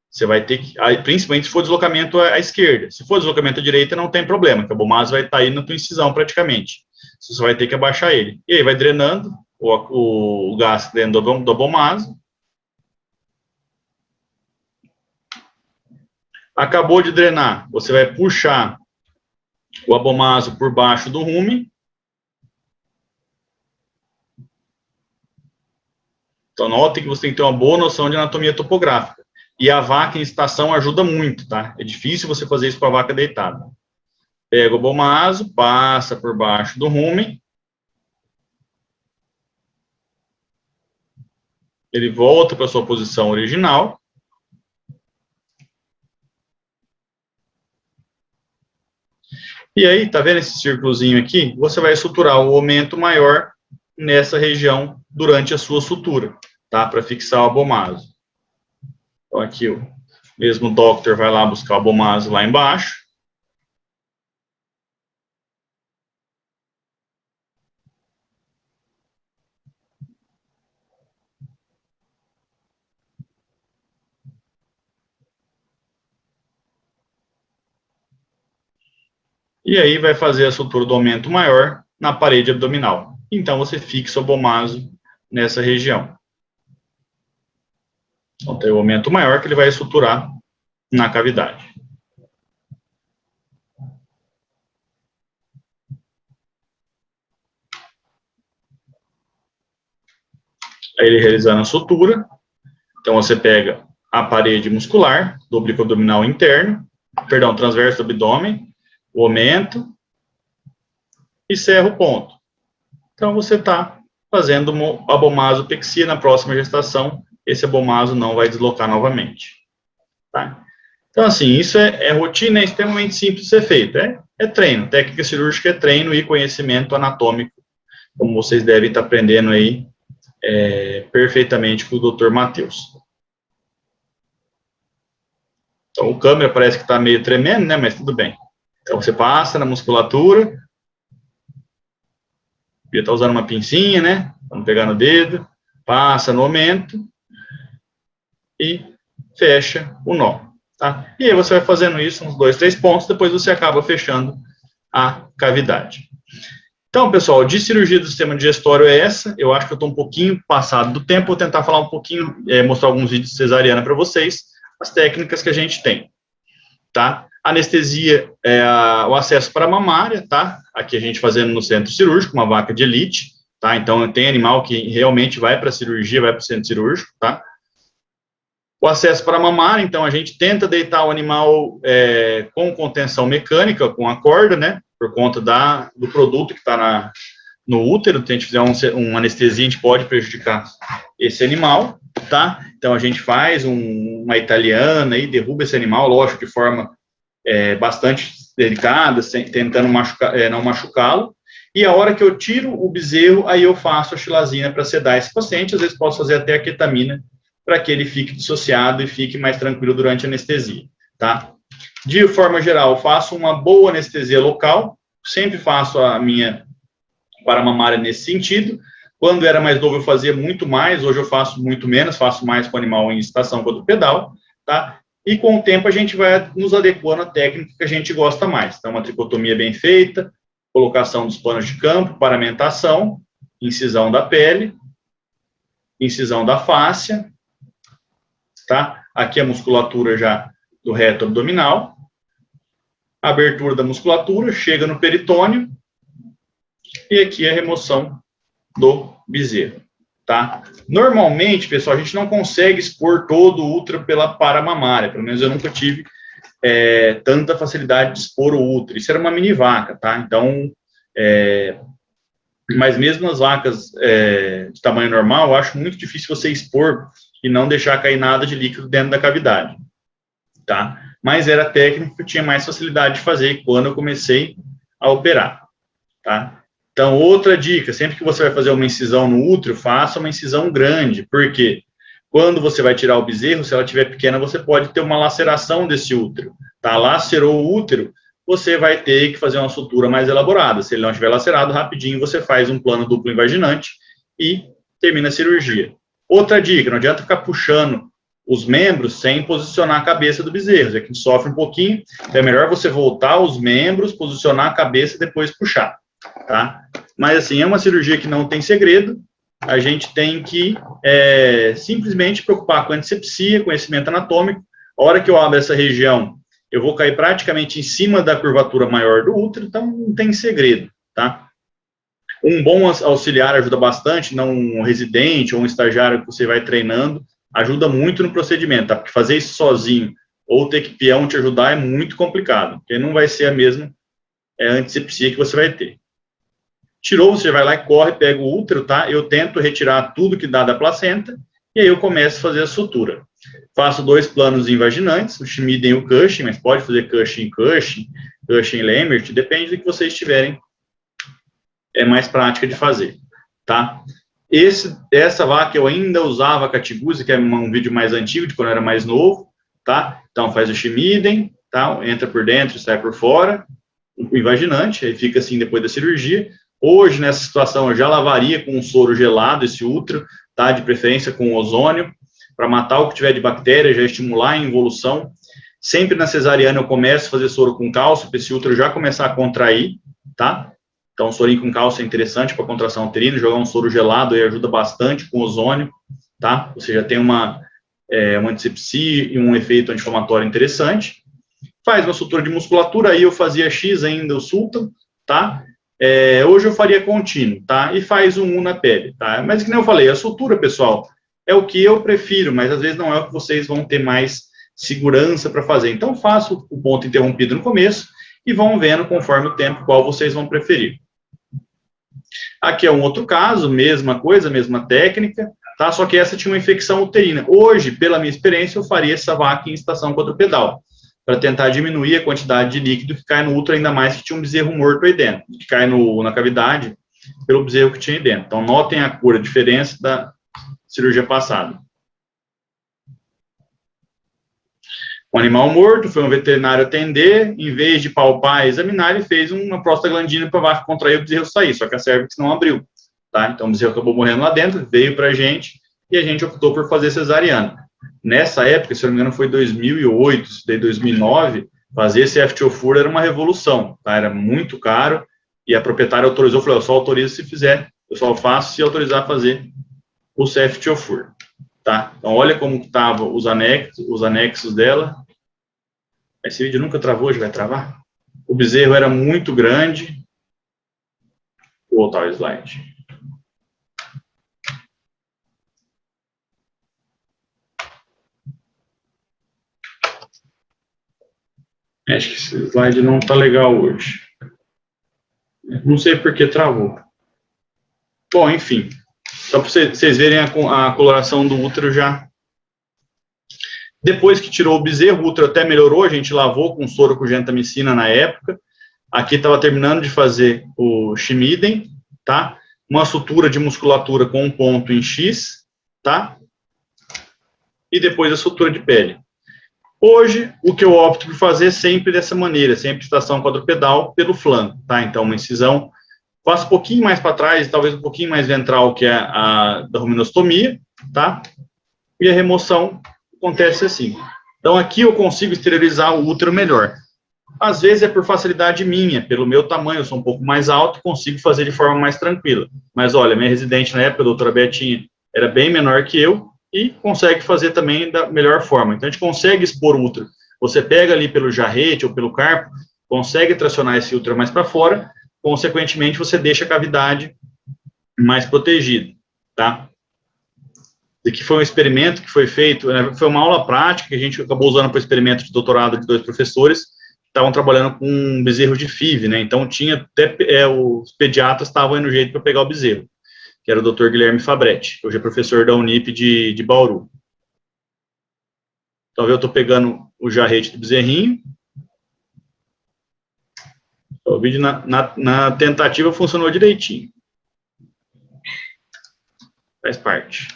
Você vai ter que, principalmente se for deslocamento à esquerda. Se for deslocamento à direita, não tem problema, que o abomaso vai estar aí na tua incisão praticamente. Você só vai ter que abaixar ele. E aí vai drenando o gás dentro do abomaso. Acabou de drenar, você vai puxar o abomaso por baixo do rumen. Então, notem que você tem que ter uma boa noção de anatomia topográfica. E a vaca em estação ajuda muito, tá? É difícil você fazer isso com a vaca deitada. Pega o abomaso, passa por baixo do rumen. Ele volta para a sua posição original. E aí, tá vendo esse círculozinho aqui? Você vai suturar o aumento maior nessa região durante a sua sutura, tá? Para fixar o abomaso. Então, aqui o mesmo doctor vai lá buscar o abomaso lá embaixo. E aí vai fazer a sutura do aumento maior na parede abdominal. Então, você fixa o abomaso nessa região. Então, tem o aumento maior que ele vai suturar na cavidade. Aí ele realizando a sutura. Então, você pega a parede muscular do oblíquo abdominal interno, perdão, transverso do abdômen, o aumento, e serra o ponto. Então, você está fazendo abomazopexia na próxima gestação, esse abomaso não vai deslocar novamente. Tá? Então, assim, isso é rotina, é extremamente simples de ser feito. É treino, técnica cirúrgica é treino e conhecimento anatômico, como vocês devem estar aprendendo aí perfeitamente com o Dr. Matheus. Então, o câmera parece que está meio tremendo, né, mas tudo bem. Então, você passa na musculatura, podia estar usando uma pincinha, né, vamos pegar no dedo, passa no aumento e fecha o nó, tá? E aí você vai fazendo isso, uns 2, 3 pontos, depois você acaba fechando a cavidade. Então, pessoal, de cirurgia do sistema digestório é essa. Eu acho que eu estou um pouquinho passado do tempo. Vou tentar falar um pouquinho, mostrar alguns vídeos de cesariana para vocês, as técnicas que a gente tem, tá? Anestesia é o acesso para a mamária, tá? Aqui a gente fazendo no centro cirúrgico, uma vaca de elite, tá? Então, tem animal que realmente vai para a cirurgia, vai para o centro cirúrgico, tá? O acesso para a mamária, então, a gente tenta deitar o animal com contenção mecânica, com a corda, né? Por conta do produto que está no útero. Se a gente fizer uma anestesia, a gente pode prejudicar esse animal, tá? Então, a gente faz uma italiana e derruba esse animal, lógico, de forma bastante delicada, tentando não machucá-lo. E a hora que eu tiro o bezerro, aí eu faço a xilazina para sedar esse paciente. Às vezes posso fazer até a ketamina para que ele fique dissociado e fique mais tranquilo durante a anestesia, tá? De forma geral, faço uma boa anestesia local, sempre faço a minha paramamária nesse sentido. Quando era mais novo eu fazia muito mais, hoje eu faço muito menos, faço mais com o animal em estação quadrupedal, tá? E com o tempo a gente vai nos adequando à técnica que a gente gosta mais. Então, uma tricotomia bem feita, colocação dos panos de campo, paramentação, incisão da pele, incisão da fáscia, tá? Aqui a musculatura já do reto abdominal, abertura da musculatura, chega no peritônio, e aqui a remoção do bezerro, tá? Normalmente, pessoal, a gente não consegue expor todo o útero pela paramamária, pelo menos eu nunca tive tanta facilidade de expor o útero. Isso era uma mini vaca, tá? Então, mas mesmo nas vacas de tamanho normal, eu acho muito difícil você expor e não deixar cair nada de líquido dentro da cavidade, tá? Mas era a técnica que eu tinha mais facilidade de fazer quando eu comecei a operar, tá? Então, outra dica, sempre que você vai fazer uma incisão no útero, faça uma incisão grande, porque quando você vai tirar o bezerro, se ela estiver pequena, você pode ter uma laceração desse útero, tá? Lacerou o útero, você vai ter que fazer uma sutura mais elaborada. Se ele não estiver lacerado, rapidinho você faz um plano duplo invaginante e termina a cirurgia. Outra dica, não adianta ficar puxando os membros sem posicionar a cabeça do bezerro, já que a gente sofre um pouquinho, então é melhor você voltar os membros, posicionar a cabeça e depois puxar, tá? Mas assim, é uma cirurgia que não tem segredo, a gente tem que simplesmente preocupar com a antisepsia, conhecimento anatômico. A hora que eu abro essa região, eu vou cair praticamente em cima da curvatura maior do útero, então não tem segredo, tá? Um bom auxiliar ajuda bastante, não um residente ou um estagiário que você vai treinando, ajuda muito no procedimento, tá? Porque fazer isso sozinho ou ter que peão te ajudar é muito complicado, porque não vai ser a mesma antisepsia que você vai ter. Tirou, você vai lá e corre, pega o útero, tá? Eu tento retirar tudo que dá da placenta e aí eu começo a fazer a sutura. Faço 2 planos invaginantes, o Schmiden e o Cushing, mas pode fazer Cushing Lambert, depende do que vocês tiverem mais prática de fazer, tá? Essa vaca eu ainda usava a Catiguzi, que é um vídeo mais antigo, de quando eu era mais novo, tá? Então faz o Schmiden, tá? Entra por dentro e sai por fora, o invaginante, aí fica assim depois da cirurgia. Hoje, nessa situação, eu já lavaria com um soro gelado esse útero, tá? De preferência com ozônio, para matar o que tiver de bactéria, já estimular a involução. Sempre na cesariana eu começo a fazer soro com cálcio, para esse útero já começar a contrair, tá? Então, um sorinho com cálcio é interessante para contração uterina, jogar um soro gelado aí ajuda bastante com ozônio, tá? Você já tem uma antisepsia e um efeito anti-inflamatório interessante. Faz uma sutura de musculatura, aí eu fazia X ainda, o Sultan, tá? Hoje eu faria contínuo, tá? E faz um na pele, tá? Mas, que nem eu falei, a sutura, pessoal, é o que eu prefiro, mas às vezes não é o que vocês vão ter mais segurança para fazer. Então, faço o ponto interrompido no começo e vão vendo, conforme o tempo, qual vocês vão preferir. Aqui é um outro caso, mesma coisa, mesma técnica, tá? Só que essa tinha uma infecção uterina. Hoje, pela minha experiência, eu faria essa vaca em estação quadrupedal, para tentar diminuir a quantidade de líquido que cai no útero, ainda mais que tinha um bezerro morto aí dentro, que cai na cavidade pelo bezerro que tinha aí dentro. Então, notem a cor, a diferença da cirurgia passada. Um animal morto, foi um veterinário atender, em vez de palpar e examinar, ele fez uma prostaglandina para a vaca contrair o bezerro sair, só que a cervix não abriu, tá? Então, o bezerro acabou morrendo lá dentro, veio para a gente, e a gente optou por fazer cesariana. Nessa época, se eu não me engano, foi 2008, daí 2009, fazer esse FTO-FUR era uma revolução, tá? Era muito caro, E a proprietária autorizou, falou, eu só autorizo se fizer, eu só faço se autorizar a fazer o CFTOFUR, tá? Então, olha como estavam os anexos dela. Esse vídeo nunca travou, hoje vai travar. O bezerro era muito grande. Vou voltar o slide. Acho que esse slide não está legal hoje. Não sei por que travou. Bom, enfim. Só para vocês verem a coloração do útero já. Depois que tirou o bezerro, o útero até melhorou. A gente lavou com soro com gentamicina na época. Aqui estava terminando de fazer o Schmiden, tá? Uma sutura de musculatura com um ponto em X, tá? E depois a sutura de pele. Hoje, o que eu opto por fazer é sempre dessa maneira, sempre estação quadrupedal pelo flanco, tá? Então, uma incisão, faço um pouquinho mais para trás, talvez um pouquinho mais ventral, que é a da ruminostomia, tá? E a remoção acontece assim. Então, aqui eu consigo esterilizar o útero melhor. Às vezes é por facilidade minha, pelo meu tamanho, eu sou um pouco mais alto, consigo fazer de forma mais tranquila. Mas, olha, minha residente na época, a doutora Betinha, era bem menor que eu, e consegue fazer também da melhor forma. Então, a gente consegue expor o útero. Você pega ali pelo jarrete ou pelo carpo, consegue tracionar esse útero mais para fora, consequentemente, você deixa a cavidade mais protegida, tá? E que foi um experimento que foi feito, foi uma aula prática que a gente acabou usando para o experimento de doutorado de 2 professores, que estavam trabalhando com um bezerro de FIV, né? Então, tinha até, os pediatras estavam aí no jeito para pegar o bezerro, que era o Dr. Guilherme Fabretti, hoje é professor da Unip de Bauru. Então, eu estou pegando o jarrete do bezerrinho. O vídeo na tentativa funcionou direitinho. Faz parte.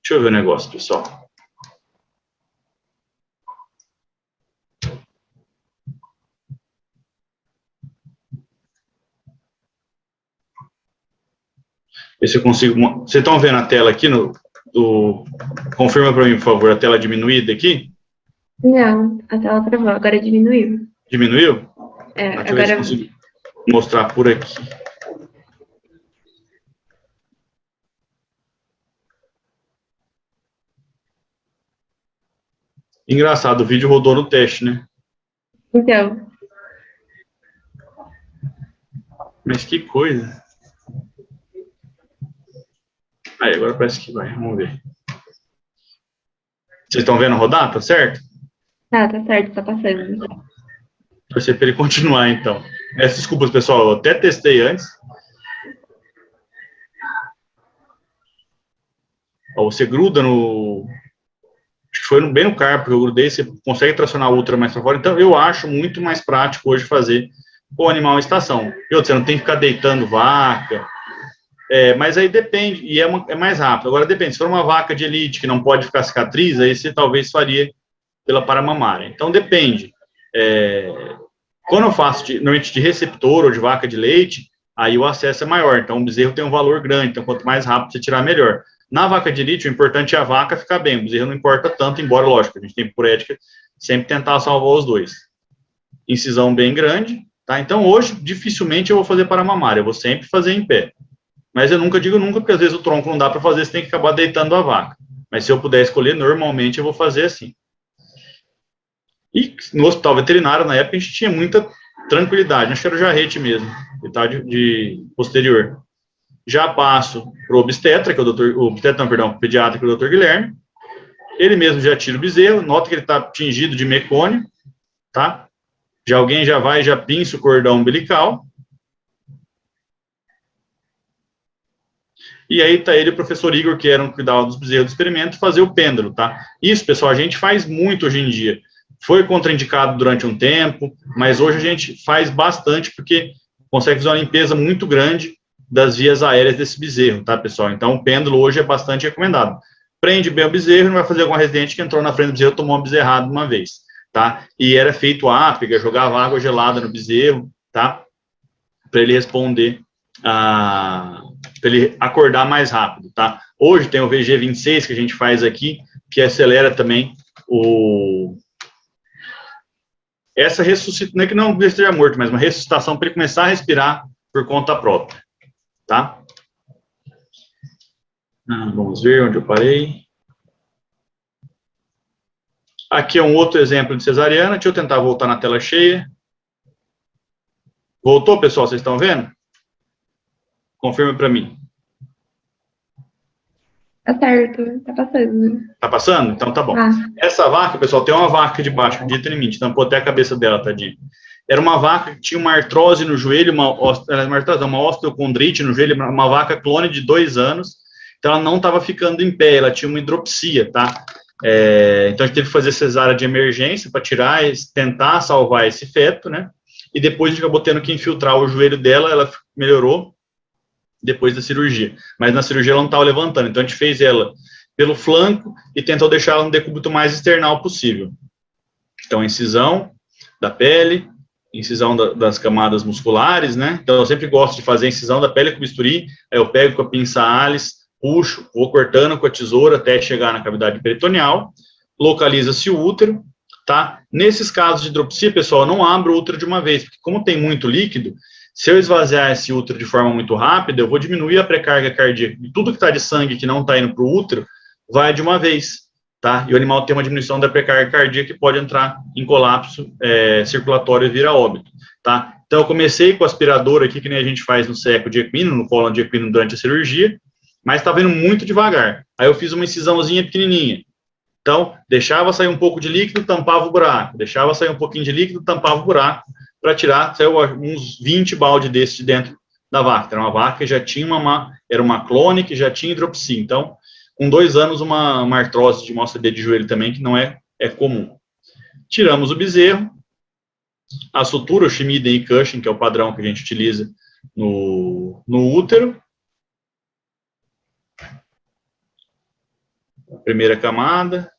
Deixa eu ver o negócio, pessoal. Ver se eu consigo... Vocês estão vendo a tela aqui? Confirma para mim, por favor, a tela diminuída aqui? Não, a tela travou, agora diminuiu. Diminuiu? É, Deixa eu ver se eu consigo mostrar por aqui. Engraçado, o vídeo rodou no teste, né? Então. Mas que coisa. Aí, agora parece que vai, vamos ver. Vocês estão vendo rodar, tá certo? Tá certo, tá passando. Torcer para ele continuar, então. Desculpas, pessoal, eu até testei antes. Ó, você gruda no... Acho que foi bem no carpo que eu grudei, você consegue tracionar o útero mais para fora. Então, eu acho muito mais prático hoje fazer com o animal em estação. E outra, você não tem que ficar deitando vaca. Mas aí depende, e é mais rápido. Agora depende, se for uma vaca de elite que não pode ficar cicatriz, aí você talvez faria pela paramamária. Então, depende. Quando eu faço normalmente de receptor ou de vaca de leite, aí o acesso é maior. Então, o bezerro tem um valor grande. Então, quanto mais rápido você tirar, melhor. Na vaca de elite, o importante é a vaca ficar bem. O bezerro não importa tanto, embora, lógico, a gente tem por ética sempre tentar salvar os dois. Incisão bem grande, tá? Então, hoje, dificilmente eu vou fazer paramamária. Eu vou sempre fazer em pé. Mas eu nunca digo nunca, porque às vezes o tronco não dá para fazer, você tem que acabar deitando a vaca. Mas se eu puder escolher, normalmente eu vou fazer assim. E no hospital veterinário, na época, a gente tinha muita tranquilidade. Acho que era o jarrete mesmo, de posterior. Já passo para o obstetra, que é o pediatra, que é o Dr. Guilherme. Ele mesmo já tira o bezerro, nota que ele está tingido de mecônio, tá? Alguém já vai, já pinça o cordão umbilical. E aí tá ele e o professor Igor, que eram cuidar dos bezerros do experimento, fazer o pêndulo, tá? Isso, pessoal, a gente faz muito hoje em dia. Foi contraindicado durante um tempo, mas hoje a gente faz bastante, porque consegue fazer uma limpeza muito grande das vias aéreas desse bezerro, tá, pessoal? Então, o pêndulo hoje é bastante recomendado. Prende bem o bezerro, não vai fazer alguma residente que entrou na frente do bezerro e tomou uma bezerrada uma vez, tá? E era feito ápiga, jogava água gelada no bezerro, tá? Para ele responder para ele acordar mais rápido, tá? Hoje tem o VG26 que a gente faz aqui, que acelera também essa ressuscitação, não é que não esteja morto, mas uma ressuscitação para ele começar a respirar por conta própria, tá? Vamos ver onde eu parei. Aqui é um outro exemplo de cesariana. Deixa eu tentar voltar na tela cheia. Voltou, pessoal? Vocês estão vendo? Confirma para mim. Tá certo, tá passando. Tá passando? Então tá bom. Ah. Essa vaca, pessoal, tem uma vaca de baixo, acredita em mim, tampou até a cabeça dela, tadinha. Era uma vaca que tinha uma artrose no joelho, uma osteocondrite no joelho, uma vaca clone de 2 anos, então ela não estava ficando em pé, ela tinha uma hidropsia, tá? Então a gente teve que fazer cesárea de emergência para tirar, tentar salvar esse feto, né? E depois a gente acabou tendo que infiltrar o joelho dela, ela melhorou depois da cirurgia. Mas na cirurgia ela não estava levantando, então a gente fez ela pelo flanco e tentou deixar ela no decúbito mais external possível. Então, incisão da pele, incisão das camadas musculares, né? Então, eu sempre gosto de fazer a incisão da pele com bisturi, aí eu pego com a pinça Alice, puxo, vou cortando com a tesoura até chegar na cavidade peritoneal, localiza-se o útero, tá? Nesses casos de hidropsia, pessoal, eu não abro o útero de uma vez, porque como tem muito líquido, se eu esvaziar esse útero de forma muito rápida, eu vou diminuir a pré-carga cardíaca. E tudo que está de sangue que não está indo para o útero, vai de uma vez, tá? E o animal tem uma diminuição da pré-carga cardíaca que pode entrar em colapso circulatório e vira óbito, tá? Então, eu comecei com o aspirador aqui, que nem a gente faz no seco de equino, no colo de equino durante a cirurgia, mas estava indo muito devagar. Aí eu fiz uma incisãozinha pequenininha. Então, deixava sair um pouco de líquido, tampava o buraco. Deixava sair um pouquinho de líquido, tampava o buraco. Para tirar, saiu uns 20 balde desses de dentro da vaca. Era uma vaca que já tinha era uma clone que já tinha hidropsia. Então, com 2 anos, uma artrose de mostra de joelho também, que não é comum. Tiramos o bezerro, a sutura, o Schmiden e Cushing, que é o padrão que a gente utiliza no útero. Primeira camada.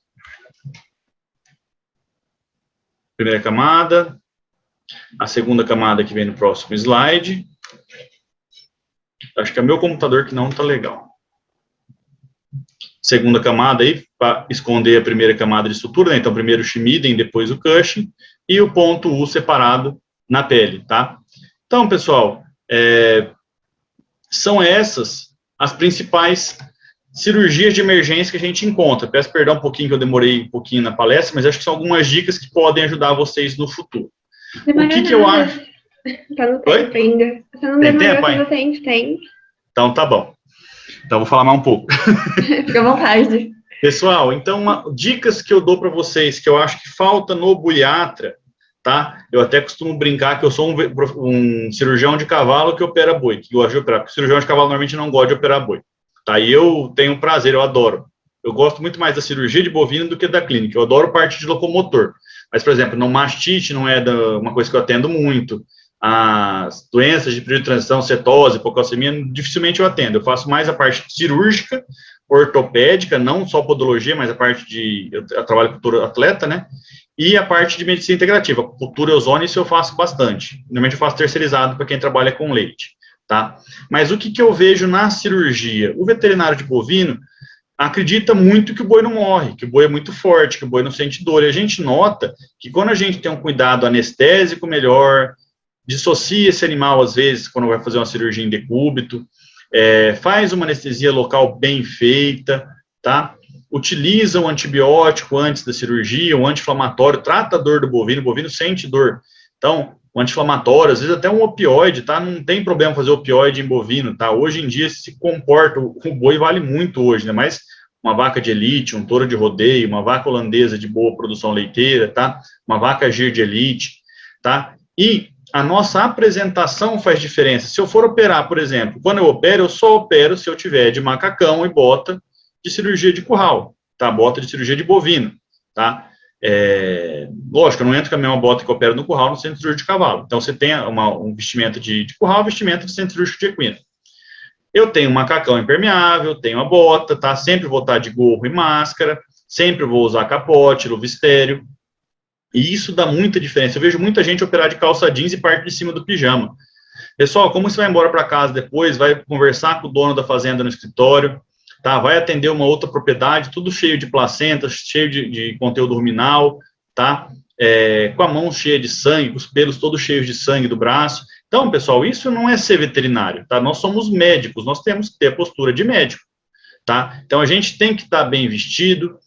A segunda camada que vem no próximo slide. Acho que é meu computador que não está legal. Segunda camada aí, para esconder a primeira camada de sutura, né? Então, primeiro o Schmiden, depois o Cushing, e o ponto U separado na pele, tá? Então, pessoal, são essas as principais cirurgias de emergência que a gente encontra. Peço perdão um pouquinho que eu demorei um pouquinho na palestra, mas acho que são algumas dicas que podem ajudar vocês no futuro. O que eu acho... Tá no tempo ainda. Você não demorou tanto tempo. Então, tá bom. Então, vou falar mais um pouco. Fica à vontade. Pessoal, então, dicas que eu dou para vocês, que eu acho que falta no buiatra, tá? Eu até costumo brincar que eu sou um cirurgião de cavalo que opera boi, que gosta de operar, porque cirurgião de cavalo normalmente não gosta de operar boi. Tá? E eu tenho prazer, eu adoro. Eu gosto muito mais da cirurgia de bovino do que da clínica. Eu adoro parte de locomotor. Mas, por exemplo, no mastite não é uma coisa que eu atendo muito. As doenças de período de transição, cetose, hipocalcemia, dificilmente eu atendo. Eu faço mais a parte cirúrgica, ortopédica, não só podologia, mas a parte de... Eu trabalho com cultura atleta, né? E a parte de medicina integrativa. Cultura ozônio, isso eu faço bastante. Normalmente eu faço terceirizado para quem trabalha com leite, tá? Mas o que eu vejo na cirurgia? O veterinário de bovino acredita muito que o boi não morre, que o boi é muito forte, que o boi não sente dor. E a gente nota que quando a gente tem um cuidado anestésico melhor, dissocia esse animal, às vezes, quando vai fazer uma cirurgia em decúbito, faz uma anestesia local bem feita, tá? Utiliza um antibiótico antes da cirurgia, um anti-inflamatório, trata a dor do bovino, o bovino sente dor. Então, um anti-inflamatório, às vezes até um opioide, tá? Não tem problema fazer opioide em bovino, tá? Hoje em dia se comporta, o boi vale muito hoje, né? Mas uma vaca de elite, um touro de rodeio, uma vaca holandesa de boa produção leiteira, tá? Uma vaca gir de elite, tá? E a nossa apresentação faz diferença. Se eu for operar, por exemplo, quando eu opero, eu só opero se eu tiver de macacão e bota de cirurgia de curral, tá? Bota de cirurgia de bovino, tá? Lógico, eu não entro com a mesma bota que eu opero no curral no centro cirúrgico de cavalo. Então, você tem um vestimento de curral, vestimento de centro cirúrgico de equino. Eu tenho um macacão impermeável, tenho a bota, tá? Sempre vou estar de gorro e máscara, sempre vou usar capote, luva estéreo. E isso dá muita diferença. Eu vejo muita gente operar de calça jeans e parte de cima do pijama. Pessoal, como você vai embora para casa depois, vai conversar com o dono da fazenda no escritório, tá? Vai atender uma outra propriedade, tudo cheio de placenta, cheio de conteúdo ruminal, tá? Com a mão cheia de sangue, com os pelos todos cheios de sangue do braço. Então, pessoal, isso não é ser veterinário, tá? Nós somos médicos, nós temos que ter a postura de médico, tá? Então, a gente tem que estar bem vestido,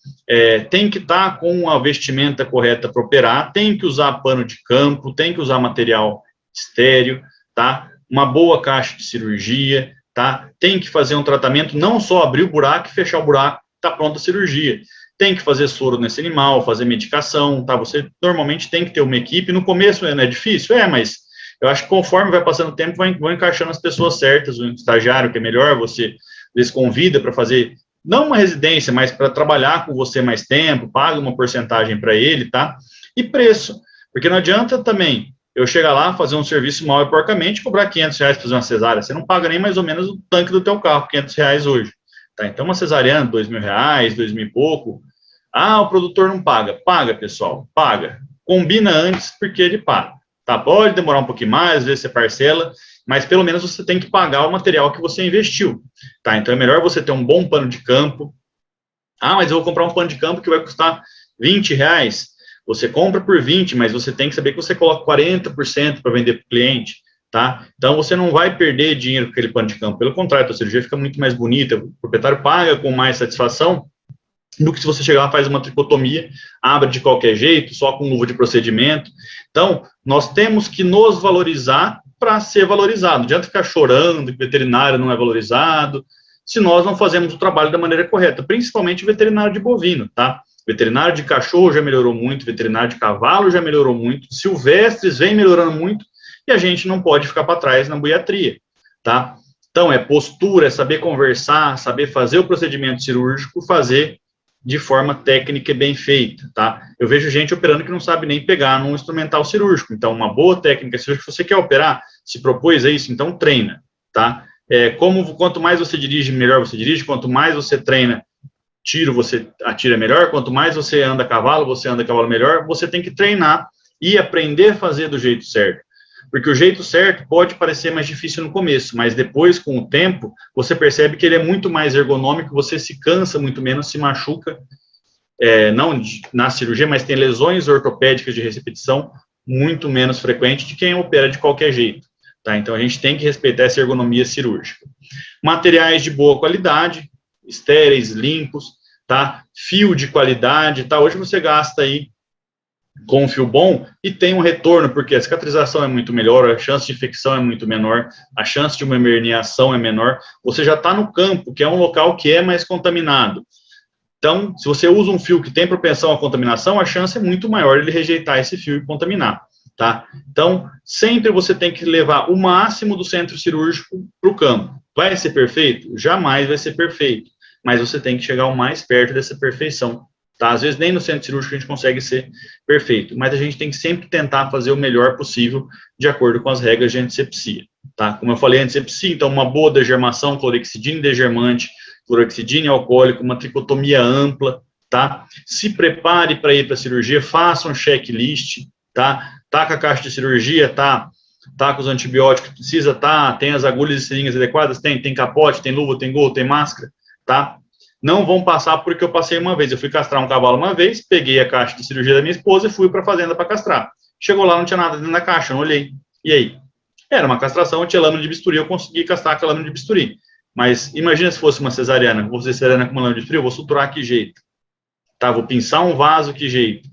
tem que estar com a vestimenta correta para operar, tem que usar pano de campo, tem que usar material estéreo, tá? Uma boa caixa de cirurgia, tá? Tem que fazer um tratamento, não só abrir o buraco e fechar o buraco, tá pronta a cirurgia. Tem que fazer soro nesse animal, fazer medicação, tá? Você normalmente tem que ter uma equipe. No começo não é difícil, mas eu acho que conforme vai passando o tempo, vão encaixando as pessoas certas, o estagiário que é melhor, você les convida para fazer, não uma residência, mas para trabalhar com você mais tempo, paga uma porcentagem para ele, tá? E preço, porque não adianta também eu chegar lá, fazer um serviço mal e porcamente, cobrar R$500 para fazer uma cesárea, você não paga nem mais ou menos o tanque do teu carro, R$500 hoje, tá? Então uma cesariana, R$2.000, R$2.000 e pouco, o produtor não paga. Paga, pessoal, paga. Combina antes, porque ele paga. Tá? Pode demorar um pouquinho mais, às vezes você parcela, mas pelo menos você tem que pagar o material que você investiu. Tá? Então é melhor você ter um bom pano de campo. Mas eu vou comprar um pano de campo que vai custar R$20. Você compra por 20, mas você tem que saber que você coloca 40% para vender para o cliente. Tá? Então você não vai perder dinheiro com aquele pano de campo. Pelo contrário, a cirurgia fica muito mais bonita, o proprietário paga com mais satisfação do que se você chegar lá, faz uma tricotomia, abre de qualquer jeito, só com luva de procedimento. Então, nós temos que nos valorizar para ser valorizado. Não adianta ficar chorando que o veterinário não é valorizado, se nós não fazemos o trabalho da maneira correta, principalmente o veterinário de bovino, tá? Veterinário de cachorro já melhorou muito, veterinário de cavalo já melhorou muito, silvestres vem melhorando muito, e a gente não pode ficar para trás na buiatria, tá? Então, é postura, é saber conversar, saber fazer o procedimento cirúrgico, fazer de forma técnica e bem feita, tá? Eu vejo gente operando que não sabe nem pegar num instrumental cirúrgico. Então, uma boa técnica cirúrgica, se você quer operar, se propôs a isso, então treina, tá? Quanto mais você dirige, melhor você dirige. Quanto mais você treina, tiro, você atira melhor. Quanto mais você anda a cavalo melhor. Você tem que treinar e aprender a fazer do jeito certo. Porque o jeito certo pode parecer mais difícil no começo, mas depois, com o tempo, você percebe que ele é muito mais ergonômico, você se cansa muito menos, se machuca, não na cirurgia, mas tem lesões ortopédicas de repetição muito menos frequente de quem opera de qualquer jeito, tá? Então, a gente tem que respeitar essa ergonomia cirúrgica. Materiais de boa qualidade, estéreis, limpos, tá? Fio de qualidade, tá? Hoje você gasta aí com um fio bom e tem um retorno, porque a cicatrização é muito melhor, a chance de infecção é muito menor, a chance de uma herniação é menor, você já está no campo, que é um local que é mais contaminado. Então, se você usa um fio que tem propensão à contaminação, a chance é muito maior de ele rejeitar esse fio e contaminar, tá? Então, sempre você tem que levar o máximo do centro cirúrgico para o campo. Vai ser perfeito? Jamais vai ser perfeito, mas você tem que chegar o mais perto dessa perfeição. Tá? Às vezes nem no centro cirúrgico a gente consegue ser perfeito, mas a gente tem que sempre tentar fazer o melhor possível de acordo com as regras de antisepsia. Tá? Como eu falei, antisepsia, então uma boa degermação, clorexidina degermante, clorexidina alcoólico, uma tricotomia ampla, tá? Se prepare para ir para a cirurgia, faça um checklist, tá? Tá com a caixa de cirurgia, tá com os antibióticos que precisa, tem as agulhas e seringas adequadas, tem capote, tem luva, tem gorro, tem máscara, tá? Não vão passar porque eu passei uma vez. Eu fui castrar um cavalo uma vez, peguei a caixa de cirurgia da minha esposa e fui para a fazenda para castrar. Chegou lá, não tinha nada dentro da caixa, não olhei. E aí? Era uma castração, eu tinha lâmina de bisturi, eu consegui castrar com a lâmina de bisturi. Mas imagina se fosse uma cesariana, vou fazer cesariana com uma lâmina de bisturi, eu vou suturar que jeito? Tá, vou pinçar um vaso que jeito?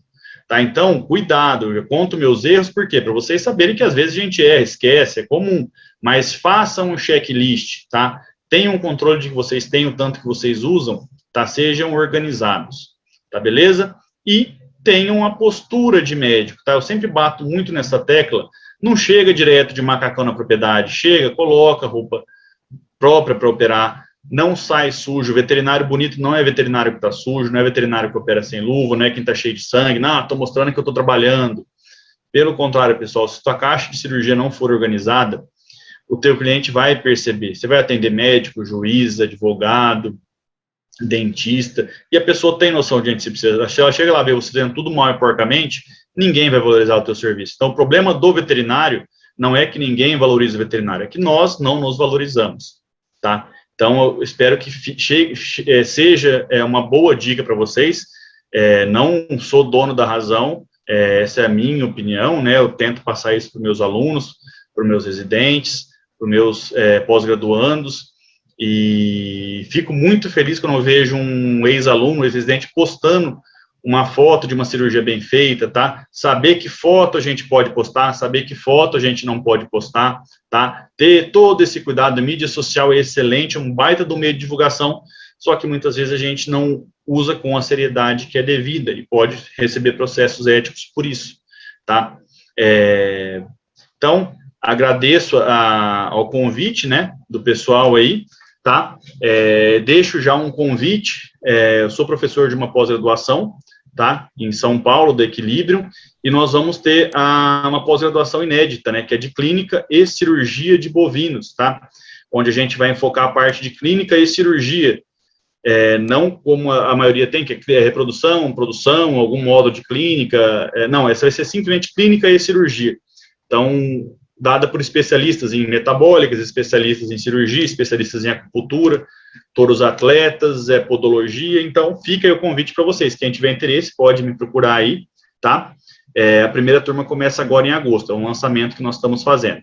Tá, então, cuidado, eu conto meus erros, por quê? Para vocês saberem que às vezes a gente erra, esquece, é comum. Mas façam um checklist, tá? Tenham um controle de que vocês têm o tanto que vocês usam, tá? Sejam organizados, tá beleza? E tenham a postura de médico, tá? Eu sempre bato muito nessa tecla, não chega direto de macacão na propriedade, chega, coloca roupa própria para operar, não sai sujo, veterinário bonito não é veterinário que tá sujo, não é veterinário que opera sem luva, não é quem tá cheio de sangue, não, tô mostrando que eu tô trabalhando. Pelo contrário, pessoal, se tua caixa de cirurgia não for organizada, o teu cliente vai perceber. Você vai atender médico, juiz, advogado, dentista, e a pessoa tem noção de antisepsia. Se ela chega lá e vê você fazendo tudo mal e porcamente, ninguém vai valorizar o teu serviço. Então, o problema do veterinário não é que ninguém valoriza o veterinário, é que nós não nos valorizamos, tá? Então, eu espero que seja uma boa dica para vocês. Não sou dono da razão, essa é a minha opinião, né? Eu tento passar isso para os meus alunos, para os meus residentes, para os meus pós-graduandos, e fico muito feliz quando eu vejo um ex-aluno, ex-residente, postando uma foto de uma cirurgia bem feita, tá? Saber que foto a gente pode postar, saber que foto a gente não pode postar, tá? Ter todo esse cuidado, a mídia social é excelente, é um baita do meio de divulgação, só que muitas vezes a gente não usa com a seriedade que é devida e pode receber processos éticos por isso, tá? Então, agradeço ao convite, né, do pessoal aí, tá? Deixo já um convite, eu sou professor de uma pós-graduação, tá? Em São Paulo, do Equilíbrio, e nós vamos ter uma pós-graduação inédita, né, que é de clínica e cirurgia de bovinos, tá? Onde a gente vai enfocar a parte de clínica e cirurgia, não como a maioria tem, que é reprodução, produção, algum modo de clínica, não, essa vai ser simplesmente clínica e cirurgia. Então, dada por especialistas em metabólicas, especialistas em cirurgia, especialistas em acupuntura, todos os atletas, podologia, então fica aí o convite para vocês, quem tiver interesse pode me procurar aí, tá? A primeira turma começa agora em agosto, é um lançamento que nós estamos fazendo.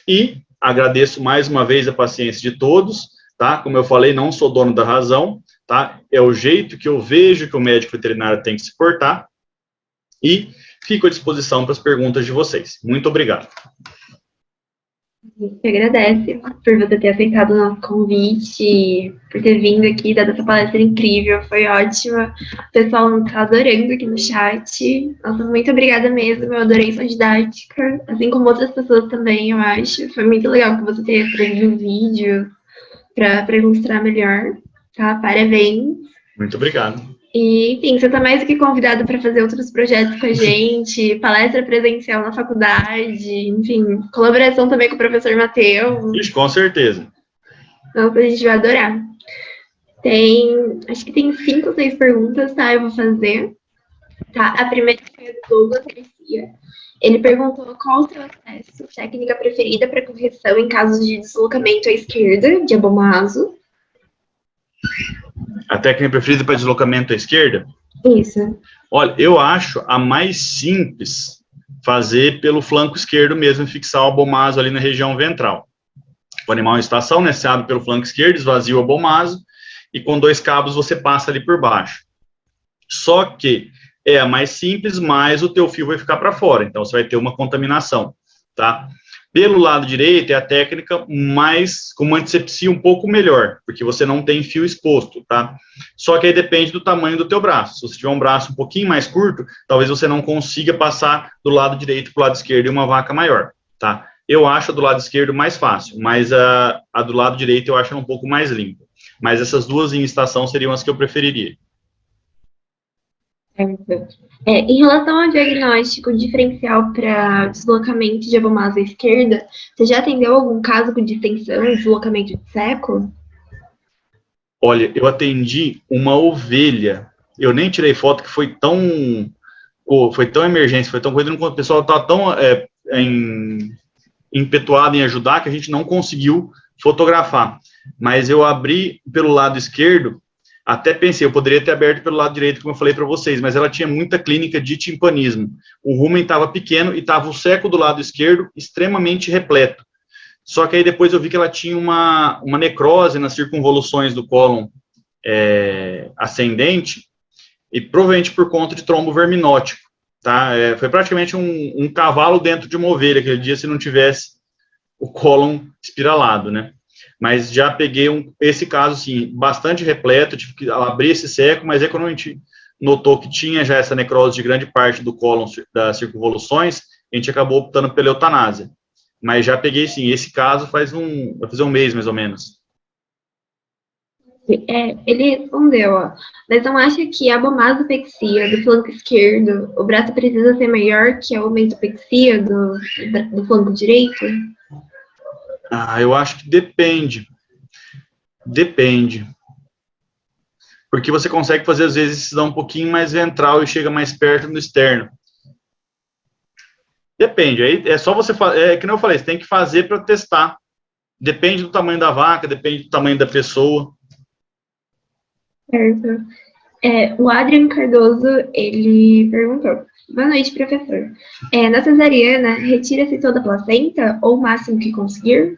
E agradeço mais uma vez a paciência de todos, tá? Como eu falei, não sou dono da razão, tá? É o jeito que eu vejo que o médico veterinário tem que se portar, e fico à disposição para as perguntas de vocês. Muito obrigado. A gente agradece por você ter aceitado o nosso convite, por ter vindo aqui, dado essa palestra incrível, foi ótima. O pessoal está adorando aqui no chat. Nossa, muito obrigada mesmo, eu adorei sua didática, assim como outras pessoas também, eu acho. Foi muito legal que você tenha trazido um vídeo para ilustrar melhor, tá? Parabéns. Muito obrigado. E, enfim, você está mais do que convidado para fazer outros projetos com a gente, palestra presencial na faculdade, enfim, colaboração também com o professor Matheus. Isso, com certeza. Então, a gente vai adorar. Acho que tem 5 ou 6 perguntas, tá? Eu vou fazer. Tá? A primeira é do Douglas Garcia. Ele perguntou qual o seu acesso, técnica preferida para correção em casos de deslocamento à esquerda, de abomaso. A técnica preferida para deslocamento à esquerda? Isso. Olha, eu acho a mais simples fazer pelo flanco esquerdo mesmo, fixar o abomaso ali na região ventral. O animal em estação, né, se abre pelo flanco esquerdo, esvazia o abomaso, e com 2 cabos você passa ali por baixo. Só que é a mais simples, mas o teu fio vai ficar para fora, então você vai ter uma contaminação, tá? Pelo lado direito é a técnica mais, com uma antisepsia um pouco melhor, porque você não tem fio exposto, tá? Só que aí depende do tamanho do teu braço. Se você tiver um braço um pouquinho mais curto, talvez você não consiga passar do lado direito para o lado esquerdo em uma vaca maior, tá? Eu acho a do lado esquerdo mais fácil, mas a do lado direito eu acho ela um pouco mais limpa. Mas essas duas em estação seriam as que eu preferiria. Em relação ao diagnóstico diferencial para deslocamento de abomaso à esquerda, você já atendeu algum caso com distensão e deslocamento de seco? Olha, eu atendi uma ovelha, eu nem tirei foto, que foi tão emergência, foi tão coisa, o pessoal estava tão empetuado em ajudar que a gente não conseguiu fotografar. Mas eu abri pelo lado esquerdo, até pensei, eu poderia ter aberto pelo lado direito, como eu falei para vocês, mas ela tinha muita clínica de timpanismo. O rumen estava pequeno e estava o seco do lado esquerdo extremamente repleto. Só que aí depois eu vi que ela tinha uma necrose nas circunvoluções do cólon ascendente, e provavelmente por conta de trombo verminótico, tá? Foi praticamente um cavalo dentro de uma ovelha aquele dia, se não tivesse o cólon espiralado, né? Mas já peguei esse caso, assim, bastante repleto, tive que abrir esse seco, mas aí quando a gente notou que tinha já essa necrose de grande parte do cólon das circunvoluções, a gente acabou optando pela eutanásia. Mas já peguei, sim, esse caso vai fazer um mês, mais ou menos. Ele respondeu, ó, mas não acha que a abomasopexia do flanco esquerdo, o braço precisa ser maior que a aumentopexia do flanco direito? Eu acho que depende. Depende. Porque você consegue fazer, às vezes, se dá um pouquinho mais ventral e chega mais perto no externo. Depende. Aí é só você fazer. Que nem eu falei, você tem que fazer para testar. Depende do tamanho da vaca, depende do tamanho da pessoa. Certo. O Adrian Cardoso, ele perguntou: boa noite, professor. Na cesariana, retira-se toda a placenta ou o máximo que conseguir?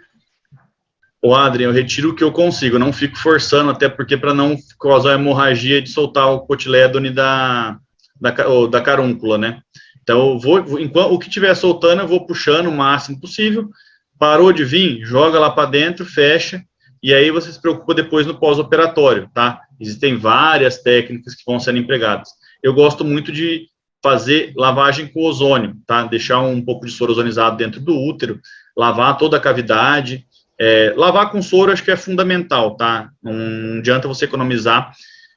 O Adrian, eu retiro o que eu consigo, não fico forçando, até porque para não causar hemorragia de soltar o cotilédone da carúncula, né? Então, enquanto o que estiver soltando, eu vou puxando o máximo possível. Parou de vir, joga lá para dentro, fecha, e aí você se preocupa depois no pós-operatório, tá? Existem várias técnicas que vão sendo empregadas. Eu gosto muito de fazer lavagem com ozônio, tá? Deixar um pouco de soro ozonizado dentro do útero, lavar toda a cavidade. Lavar com soro acho que é fundamental, tá? Não adianta você economizar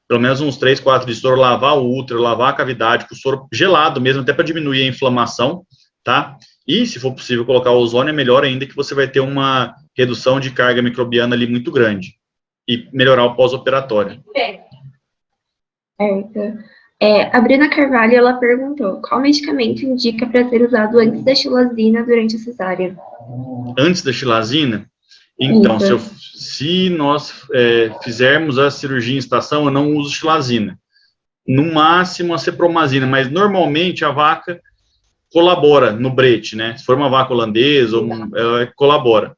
pelo menos uns 3, 4 de soro, lavar o útero, lavar a cavidade com soro gelado mesmo, até para diminuir a inflamação, tá? E, se for possível colocar o ozônio, é melhor ainda, que você vai ter uma redução de carga microbiana ali muito grande e melhorar o pós-operatório. Certo. A Bruna Carvalho, ela perguntou: qual medicamento indica para ser usado antes da xilazina durante a cesárea? Antes da xilazina? Então, se nós fizermos a cirurgia em estação, eu não uso xilazina. No máximo, a cepromazina, mas normalmente a vaca colabora no brete, né? Se for uma vaca holandesa, ela colabora.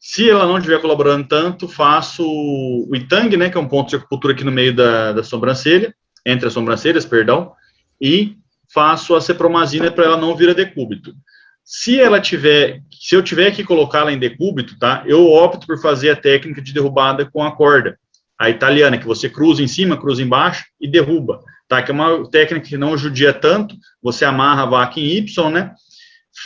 Se ela não estiver colaborando tanto, faço o Itang, né, que é um ponto de acupuntura aqui no meio da sobrancelha, entre as sobrancelhas, perdão, e faço a cepromazina para ela não vir a decúbito. Se eu tiver que colocá-la em decúbito, tá, eu opto por fazer a técnica de derrubada com a corda, a italiana, que você cruza em cima, cruza embaixo e derruba, tá, que é uma técnica que não judia tanto, você amarra a vaca em Y, né,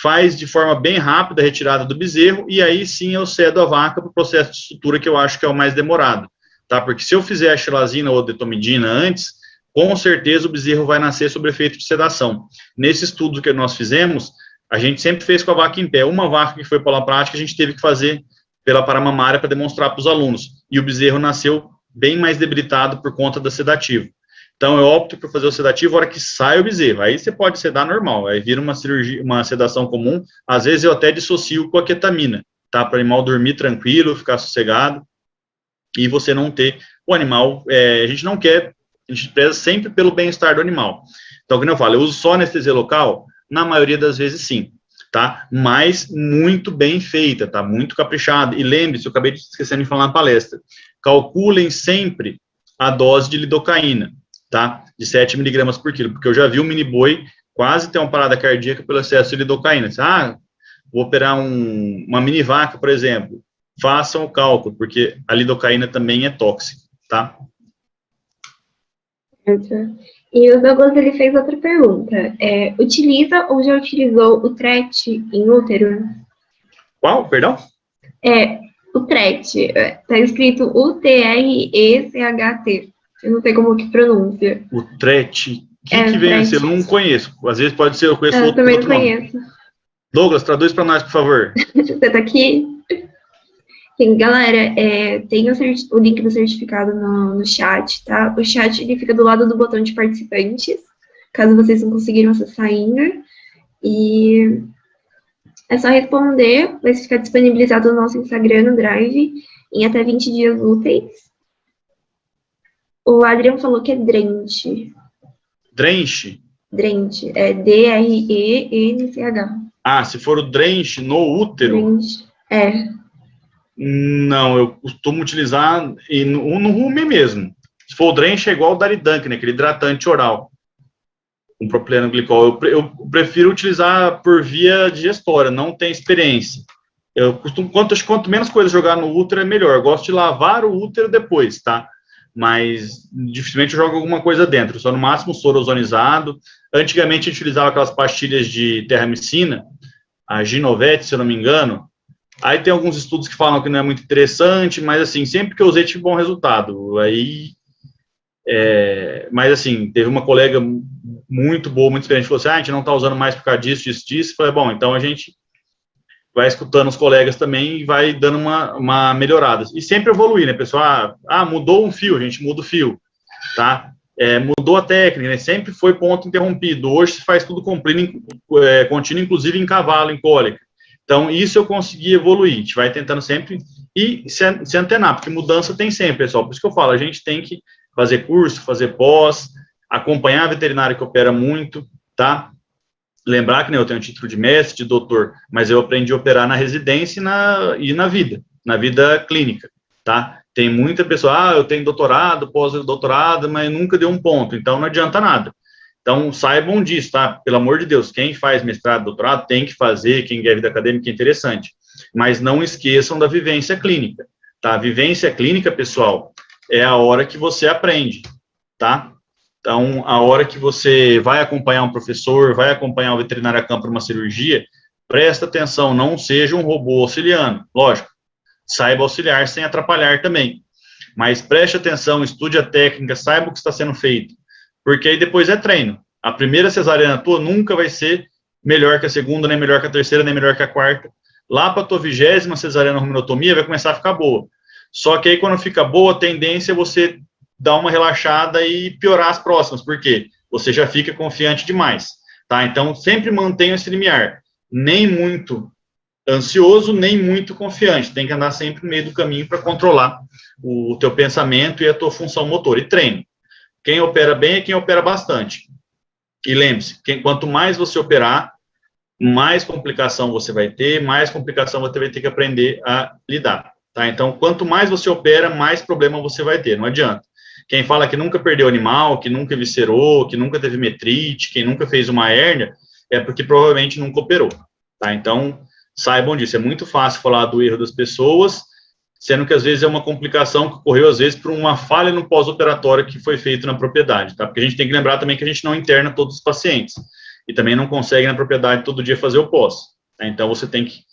faz de forma bem rápida a retirada do bezerro, e aí sim eu cedo a vaca para o processo de sutura, que eu acho que é o mais demorado, tá, porque se eu fizer a xilazina ou a detomidina antes, com certeza o bezerro vai nascer sob efeito de sedação. Nesse estudo que nós fizemos, a gente sempre fez com a vaca em pé. Uma vaca que foi para a prática, a gente teve que fazer pela paramamária para demonstrar para os alunos. E o bezerro nasceu bem mais debilitado por conta do sedativo. Então, eu opto por fazer o sedativo na hora que sai o bezerro. Aí você pode sedar normal, aí vira uma cirurgia, uma sedação comum. Às vezes eu até dissocio com a ketamina, tá? Para o animal dormir tranquilo, ficar sossegado, e você não ter o animal. A gente não quer, a gente preza sempre pelo bem-estar do animal. Então, como eu falo, eu uso só anestesia local. Na maioria das vezes, sim, tá? Mas muito bem feita, tá? Muito caprichada. E lembre-se, eu acabei de esquecendo de falar na palestra, calculem sempre a dose de lidocaína, tá? De 7 miligramas por quilo, porque eu já vi um mini boi quase ter uma parada cardíaca pelo excesso de lidocaína. Vou operar uma mini vaca, por exemplo. Façam o cálculo, porque a lidocaína também é tóxica, tá? E o Douglas, ele fez outra pergunta. Utiliza ou já utilizou o TRET em útero? Qual? Perdão? O TRET. Está escrito UTRECHT. Eu não sei como que pronuncia. O TRET. O que vem a ser? Eu não conheço. Às vezes pode ser, eu conheço outro nome. Eu também não conheço. Douglas, traduz para nós, por favor. Você está aqui? Sim, galera, tem o link do certificado no chat, tá? O chat, ele fica do lado do botão de participantes, caso vocês não conseguiram acessar ainda. E é só responder, vai ficar disponibilizado no nosso Instagram, no Drive, em até 20 dias úteis. O Adriano falou que é Drench. Drench? Drench, é D-R-E-N-C-H. Se for o Drench no útero? Drench, Não, eu costumo utilizar no rumen mesmo. Se for o Drench, é igual o Daridunk, né? Aquele hidratante oral. Com propileno glicol. Eu prefiro utilizar por via digestória, não tem experiência. Eu costumo, quanto menos coisa jogar no útero, é melhor. Eu gosto de lavar o útero depois, tá? Mas dificilmente eu jogo alguma coisa dentro. Só no máximo soro ozonizado. Antigamente a gente utilizava aquelas pastilhas de terramicina, a Ginovete, se eu não me engano. Aí tem alguns estudos que falam que não é muito interessante, mas assim, sempre que eu usei tive bom resultado. Mas assim, teve uma colega muito boa, muito experiente, falou assim, a gente não está usando mais por causa disso. Falei, bom, então a gente vai escutando os colegas também e vai dando uma melhorada. E sempre evoluir, né, pessoal? Mudou um fio, a gente muda o fio, tá? Mudou a técnica, né? Sempre foi ponto interrompido. Hoje se faz tudo contínuo, inclusive em cavalo, em cólica. Então, isso eu consegui evoluir. A gente vai tentando sempre e se antenar, porque mudança tem sempre, pessoal. Por isso que eu falo, a gente tem que fazer curso, fazer pós, acompanhar a veterinária que opera muito, tá? Lembrar que, né, eu tenho título de mestre, de doutor, mas eu aprendi a operar na residência e na vida clínica, tá? Tem muita pessoa, eu tenho doutorado, pós-doutorado, mas nunca deu um ponto, então não adianta nada. Então, saibam disso, tá? Pelo amor de Deus, quem faz mestrado, doutorado, tem que fazer, quem quer vida acadêmica é interessante. Mas não esqueçam da vivência clínica, tá? A vivência clínica, pessoal, é a hora que você aprende, tá? Então, a hora que você vai acompanhar um professor, vai acompanhar um veterinário a campo para uma cirurgia, presta atenção, não seja um robô auxiliando. Lógico, saiba auxiliar sem atrapalhar também. Mas preste atenção, estude a técnica, saiba o que está sendo feito. Porque aí depois é treino. A primeira cesariana tua nunca vai ser melhor que a segunda, nem melhor que a terceira, nem melhor que a quarta. Lá para a tua 20ª cesariana ruminotomia vai começar a ficar boa. Só que aí quando fica boa, a tendência é você dar uma relaxada e piorar as próximas. Por quê? Você já fica confiante demais. Tá? Então, sempre mantenha esse limiar. Nem muito ansioso, nem muito confiante. Tem que andar sempre no meio do caminho para controlar o teu pensamento e a tua função motor. E treino. Quem opera bem é quem opera bastante. E lembre-se, quanto mais você operar, mais complicação você vai ter, mais complicação você vai ter que aprender a lidar. Tá? Então, quanto mais você opera, mais problema você vai ter. Não adianta. Quem fala que nunca perdeu animal, que nunca viscerou, que nunca teve metrite, quem nunca fez uma hérnia, é porque provavelmente nunca operou. Tá? Então, saibam disso. É muito fácil falar do erro das pessoas, sendo que às vezes é uma complicação que ocorreu, às vezes, por uma falha no pós-operatório que foi feito na propriedade, tá? Porque a gente tem que lembrar também que a gente não interna todos os pacientes, e também não consegue na propriedade todo dia fazer o pós, tá? Então, você tem que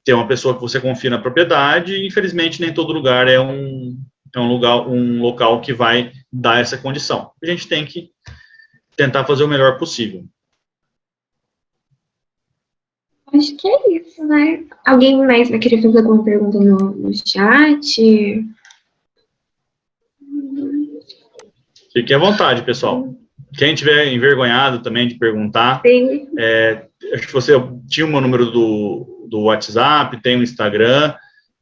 ter uma pessoa que você confia na propriedade, e infelizmente nem todo lugar é um local que vai dar essa condição. A gente tem que tentar fazer o melhor possível. Acho que é isso, né? Alguém mais vai querer fazer alguma pergunta no chat? Fique à vontade, pessoal. Quem tiver envergonhado também de perguntar, acho que você tinha o meu número do WhatsApp, tem o Instagram,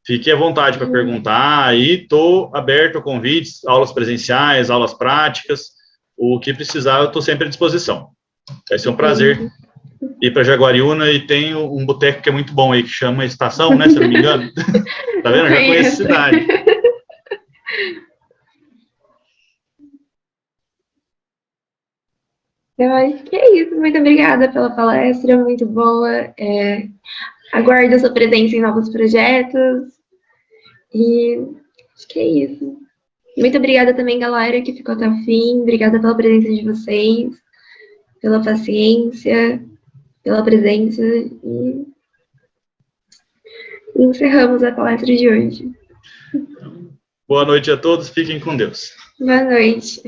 fique à vontade para perguntar, aí estou aberto a convites, aulas presenciais, aulas práticas, o que precisar eu estou sempre à disposição. Vai ser um prazer ir para Jaguariúna, e tem um boteco que é muito bom aí, que chama Estação, né, se eu não me engano. Tá vendo? Eu já conheço a cidade. Eu acho que é isso. Muito obrigada pela palestra, muito boa. Aguardo a sua presença em novos projetos. E acho que é isso. Muito obrigada também, galera, que ficou até o fim. Obrigada pela presença de vocês, pela paciência, pela presença. E encerramos a palestra de hoje. Boa noite a todos, fiquem com Deus. Boa noite.